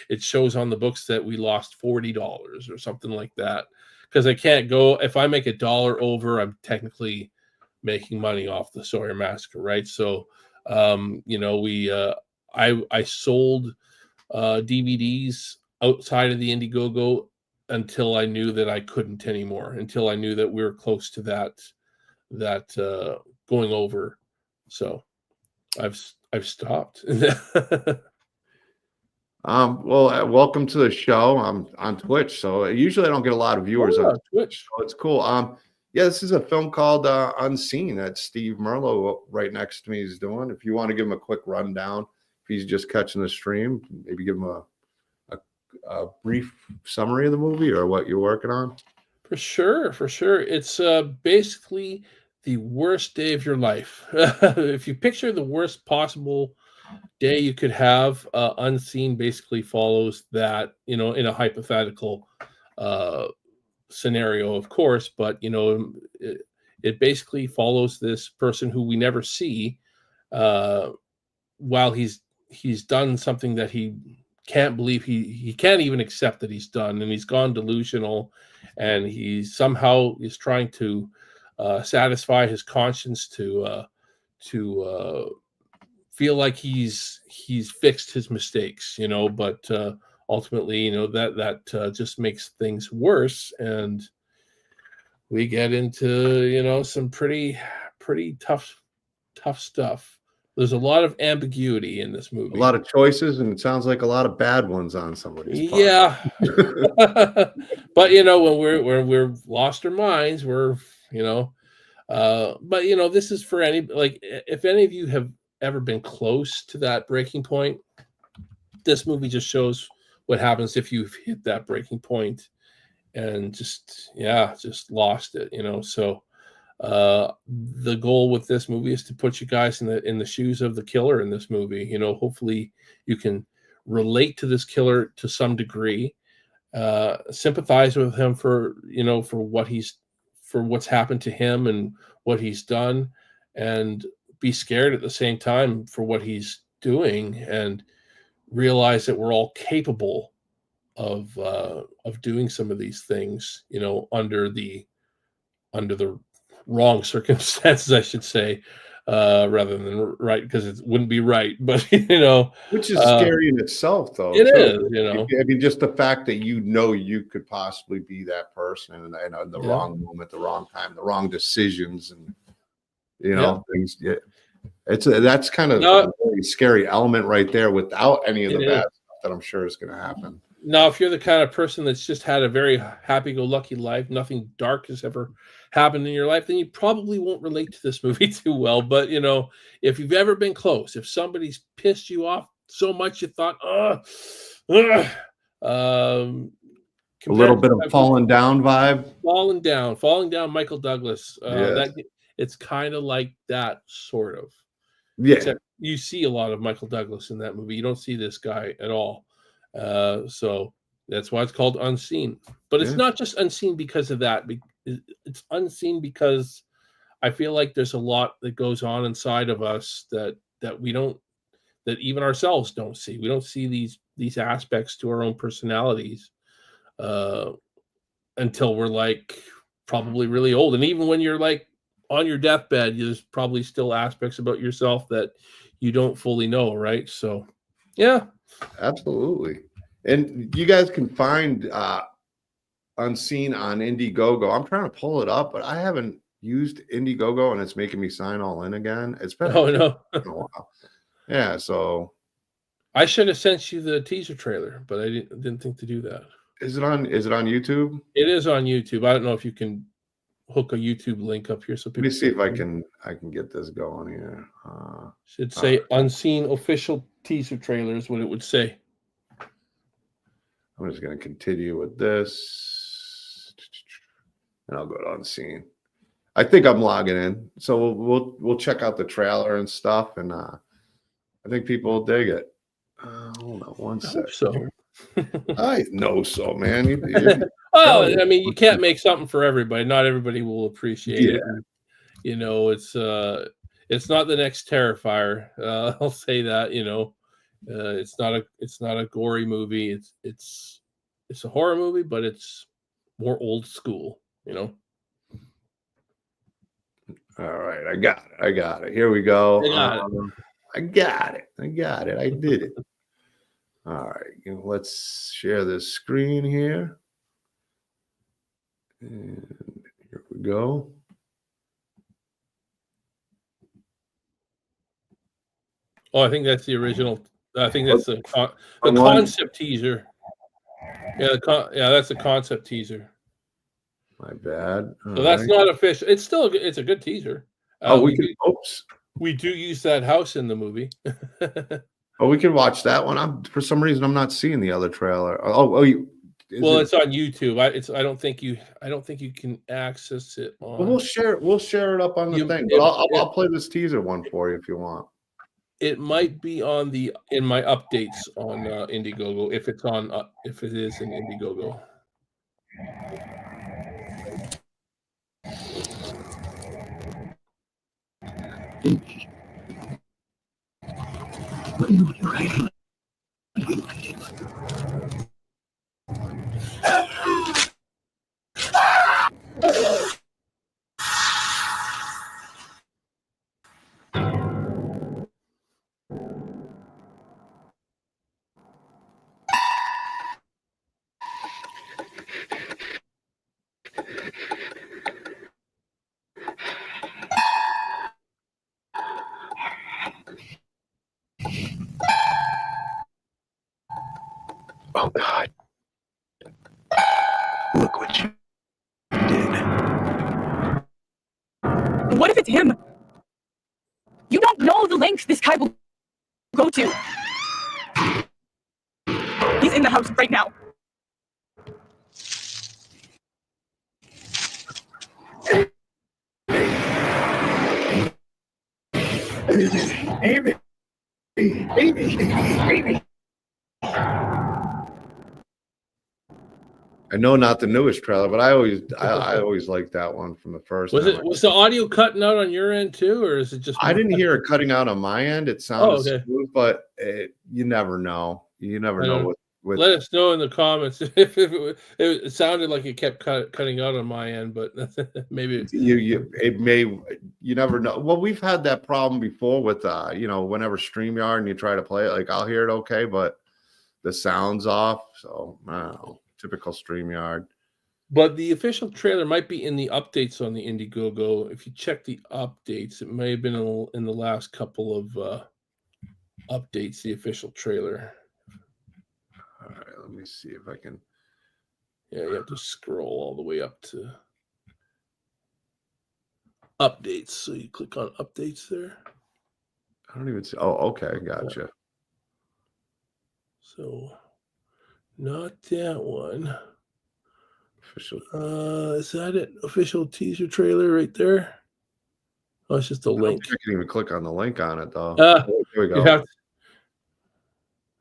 it shows on the books that we lost $40 or something like that, because I can't go if I make $1 over, I'm technically making money off the Sawyer Massacre, right? So, we I sold DVDs outside of the Indiegogo until I knew that I couldn't anymore, until I knew that we were close to that going over. So I've stopped.
Well, welcome to the show. I'm on Twitch, so usually I don't get a lot of viewers on
Oh,
Twitch,
Twitch.
so it's cool. Yeah, this is a film called Unseen that Steve Merlo right next to me is doing. If you want to give him a quick rundown, if he's just catching the stream, maybe give him a brief summary of the movie or what you're working on.
For sure, for sure. It's basically the worst day of your life. If you picture the worst possible day you could have, Unseen basically follows that, in a hypothetical uh, scenario, of course, but it basically follows this person who we never see uh, while he's done something that he can't believe he can't even accept that he's done, and he's gone delusional, and he somehow is trying to satisfy his conscience to feel like he's fixed his mistakes, but ultimately, that just makes things worse, and we get into some pretty tough stuff. There's a lot of ambiguity in this
A
movie.
lot of choices, and it sounds like a lot of bad ones on somebody's part.
Yeah. But when we're lost our minds, we're but this is for any, like, if any of you have ever been close to that breaking point, this movie just shows what happens if you've hit that breaking point and just lost it. So the goal with this movie is to put you guys in the shoes of the killer in this movie. Hopefully you can relate to this killer to some degree, sympathize with him for what's happened to him and what he's done, and be scared at the same time for what he's doing, and realize that we're all capable of doing some of these things, under the wrong circumstances, I should say, rather than right, because it wouldn't be right. But
Which is
uh,
scary in itself, though,
it
too.
is.
I mean, just the fact that you could possibly be that person, and the
Yeah,
wrong moment, the wrong time, the wrong decisions, and
yeah.
things. Yeah, that's kind of
No,
a very scary element right there. Without any of
it
the
is.
bad stuff that I'm sure is going to happen.
Now, if you're the kind of person that's just had a very happy-go-lucky life, nothing dark has ever happened in your life, then you probably won't relate to this movie too well. But if you've ever been close, if somebody's pissed you off so much you thought, ugh,
A little
compared to
bit of
that movie,
falling down vibe.
falling down, Michael Douglas.
Yes.
That it's kind of like that, sort of.
Yeah.
Except you see a lot of Michael Douglas in that movie. You don't see this guy at all. So that's why it's called Unseen. But it's
Yeah.
not just unseen because of that. It's unseen because I feel like there's a lot that goes on inside of us that we don't, that even ourselves don't see. We don't see these aspects to our own personalities until we're like probably really old. And even when you're like on your deathbed, there's probably still aspects about yourself that you don't fully know, right? So, yeah.
Absolutely. And you guys can find Unseen on Indiegogo. I'm trying to pull it up, but I haven't used Indiegogo, and it's making me sign all in again. It's been
Oh no.
a while. Yeah, so
I should have sent you the teaser trailer, but I didn't think to do that.
is it on YouTube?
It is on YouTube. I don't know if you can hook a YouTube link up here so
Let me
people
see if I can get this going here.
should say Unseen official teaser trailer is what it would say.
I'm just going to continue with this, and I'll go to Unseen. I think I'm logging in, so we'll check out the trailer and stuff, and I think people will dig it. Hold on one
I
sec.
hope so.
I know so, man.
Well, I mean, you can't make something for everybody. Not everybody will appreciate it. And, it's not the next Terrifier. I'll say that. It's not a gory movie. It's a horror movie, but it's more old school.
All right, I got it. Here we go.
I got it.
I got it. I did it. All right, let's share this screen here. And here we go.
Oh, I think that's the original. I think that's the concept teaser. Yeah, that's the concept teaser.
My bad.
So that's not official. It's still it's a good teaser.
We
do use that house in the movie.
we can watch that one. For some reason I'm not seeing the other trailer.
It's on YouTube. I don't think you can access it on.
Well, we'll share it up on the thing. But I'll play this teaser one for you if you want.
It might be in my updates on Indiegogo if it is in Indiegogo.
Oh God. Look what you did.
What if it's him? You don't know the lengths this guy will go to. He's in the house right now.
Amy.
I know not the newest trailer, but I always liked that one from the first.
Was
time.
it was the audio cutting out on your end too, or is it just?
I didn't hear it cutting out on my end. It sounded
okay.
smooth, but you never know. You never
I
know
don't-
what.
Let us know in the comments if it sounded like it kept cutting out on my end, but maybe
you never know. Well, we've had that problem before with whenever StreamYard and you try to play it, like I'll hear it okay, but the sound's off. So I don't know. Typical StreamYard.
But the official trailer might be in the updates on the Indiegogo. If you check the updates, it may have been in the last couple of updates, the official trailer.
All right, let me see if I can.
Yeah, you have to scroll all the way up to updates. So you click on updates there.
I don't even see. Oh, okay, gotcha.
So not that one.
Official.
Is that it? Official teaser trailer right there? Oh, it's just a
I don't
link.
think I can even click on the link on it though. Here we
You
go.
have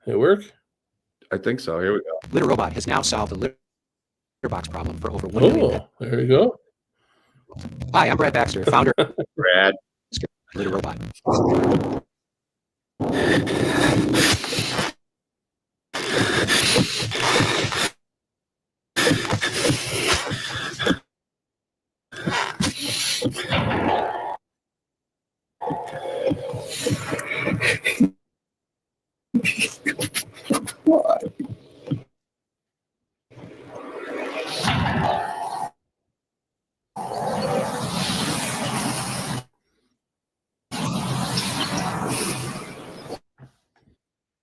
it work?
I think so. Here we go.
Litter Robot has now solved the litter box problem for over 1 million.
Oh, there we go.
Hi, I'm Brad Baxter, founder of
Brad.
Litter Robot.
Why?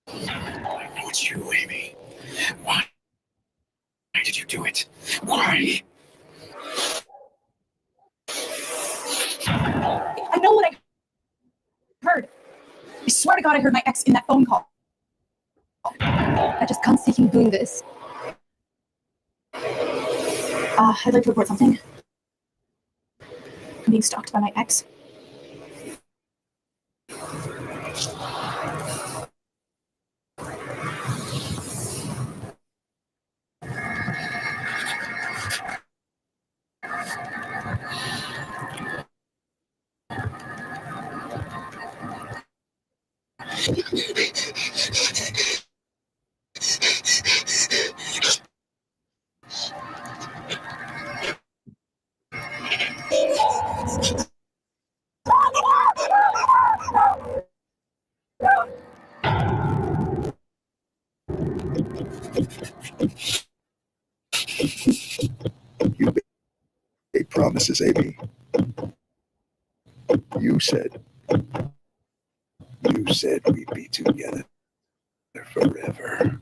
I know it's you, Amy. Why? Why did you do it? Why?
I know what I heard. I swear to God, I heard my ex in that phone call. I just can't see him doing this. I'd like to report something. I'm being stalked by my ex.
You made promises, Amy. You said we'd be together forever.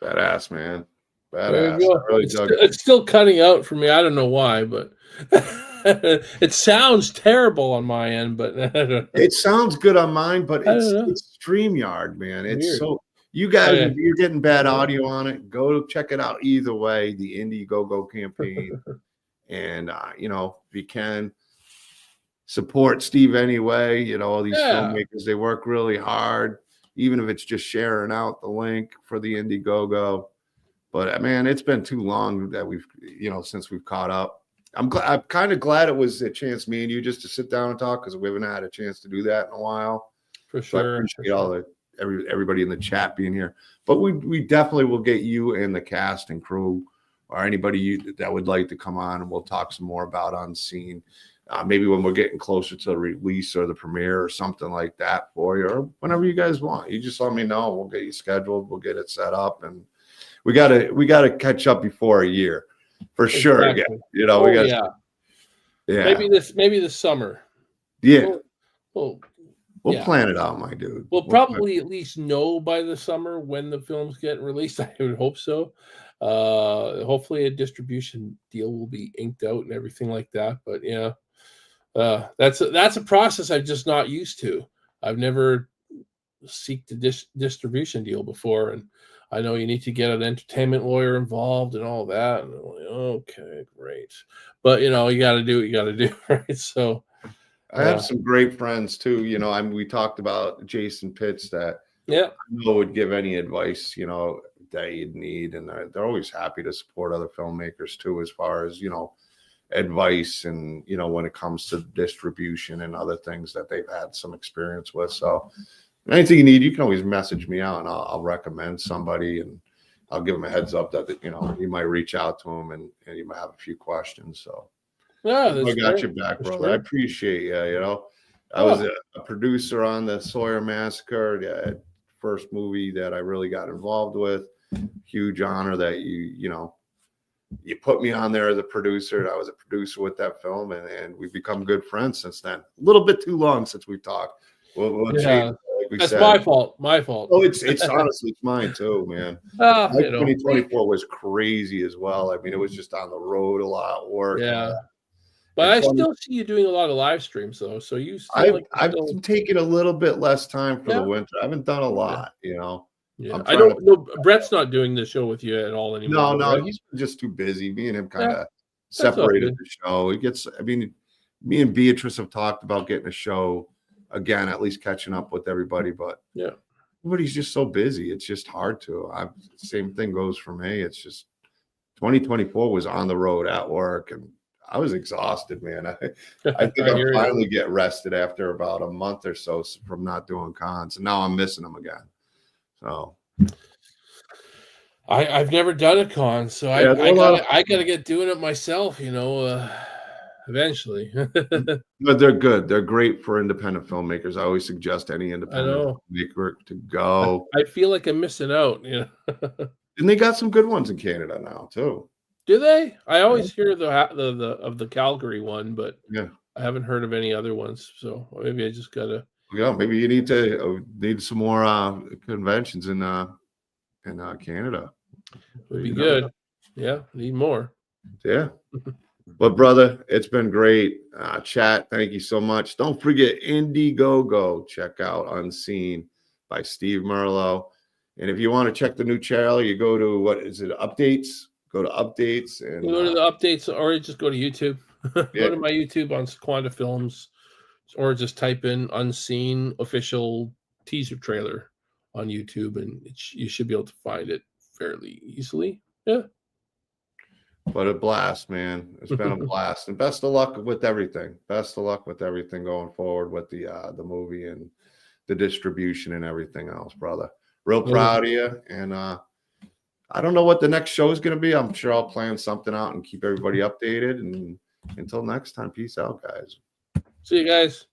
Badass, man.
There
Badass.
you go.
Really
It's,
dug it.
it's still cutting out for me. I don't know why, but it sounds terrible on my end. But I don't know.
It sounds good on mine, but
I don't know.
it's StreamYard, man. It's
Weird.
so you guys,
Okay.
if you're getting bad audio on it, go check it out. Either way, the Indiegogo campaign, and if you can support Steve anyway. All these
Yeah.
filmmakers, they work really hard, even if it's just sharing out the link for the Indiegogo. But man, it's been too long that we've since we've caught up. I'm kind of glad it was a chance, me and you, just to sit down and talk, because we haven't had a chance to do that in a while.
For
So I
sure.
appreciate all everybody in the chat being here. But we definitely will get you and the cast and crew, or anybody that would like to come on, and we'll talk some more about Unseen. Maybe when we're getting closer to the release or the premiere or something like that for you, or whenever you guys want. You just let me know. We'll get you scheduled. We'll get it set up, and we gotta catch up before a year for sure.
Exactly.
Yeah,
Oh,
we got
yeah.
yeah.
Maybe this summer.
Yeah.
We'll
We'll
yeah.
plan it out, my dude.
We'll probably at least know by the summer when the film's getting released. I would hope so. Hopefully a distribution deal will be inked out and everything like that. But yeah, that's a process I'm just not used to. I've never seeked a distribution deal before, and I know you need to get an entertainment lawyer involved and all that. And I'm like, okay, great. But you know, you got to do what you got to do, right? So
I have some great friends too. You know, we talked about Jason Pitts that
yeah,
I know would give any advice, you know, that you'd need, and they're always happy to support other filmmakers too, as far as, you know, advice and, you know, when it comes to distribution and other things that they've had some experience with. So anything you need, you can always message me out, and I'll recommend somebody, and I'll give them a heads up that, you know, you might reach out to them, and you might have a few questions. So
yeah,
I
that's
got
fair.
your back,
For
brother.
sure.
I appreciate you. You know, I
Oh.
was a producer on the Sawyer Massacre, the first movie that I really got involved with. Huge honor that you know, you put me on there as a producer. I was a producer with that film, and we've become good friends since then. A little bit too long since we talked. We'll
Yeah,
change, like we
that's
said.
my fault. My fault.
Oh, it's honestly it's mine too, man.
Ah,
My
you know,
2024 was crazy as well. I mean, it was just on the road, a lot of work.
yeah. But
And
I
20
still see you doing a lot of live streams though. So you seem
I've
like you're
I've
still,
taken a little bit less time for the
yeah,
winter. I haven't done a
okay.
lot, you know.
Yeah.
I'm
I
trying
don't know. Brett's not doing the show with you at all anymore,
No,
right?
he's just too busy. Me and him kind
Yeah,
of
that's all
separated
good.
the show. He gets, I mean, me and Beatrice have talked about getting a show again, at least catching up with everybody, but
Yeah.
everybody's just so busy. It's just hard to. Same thing goes for me. It's just 2024 was on the road at work, and I was exhausted, man. I think
I
I'll
hear you.
finally get rested after about a month or so from not doing cons, and now I'm missing them again. So
I've never done a con, so
yeah,
I gotta get doing it myself, you know, eventually.
but they're good. They're great for independent filmmakers. I always suggest any
I
independent
know.
filmmaker to go.
I feel like I'm missing out, you know.
And they got some good ones in Canada now too.
Do they? I always hear the of the Calgary one, but
Yeah.
I haven't heard of any other ones. So maybe I just gotta.
Yeah, maybe you need some more conventions in Canada.
Would be
You know.
good. Yeah, need more.
Yeah. But brother, it's been great. Chat, thank you so much. Don't forget Indiegogo. Check out Unseen by Steve Merlo. And if you want to check the new channel, you go to updates? Go to updates and
You go to the updates, or just go to YouTube. Go to my YouTube on Sequanda Films, or just type in Unseen official teaser trailer on YouTube, and you should be able to find it fairly easily. Yeah.
But a blast, man. It's been a blast. And best of luck with everything. Best of luck with everything going forward with the movie and the distribution and everything else, brother. Real proud of you. And I don't know what the next show is going to be. I'm sure I'll plan something out and keep everybody updated. And until next time, peace out, guys.
See you guys.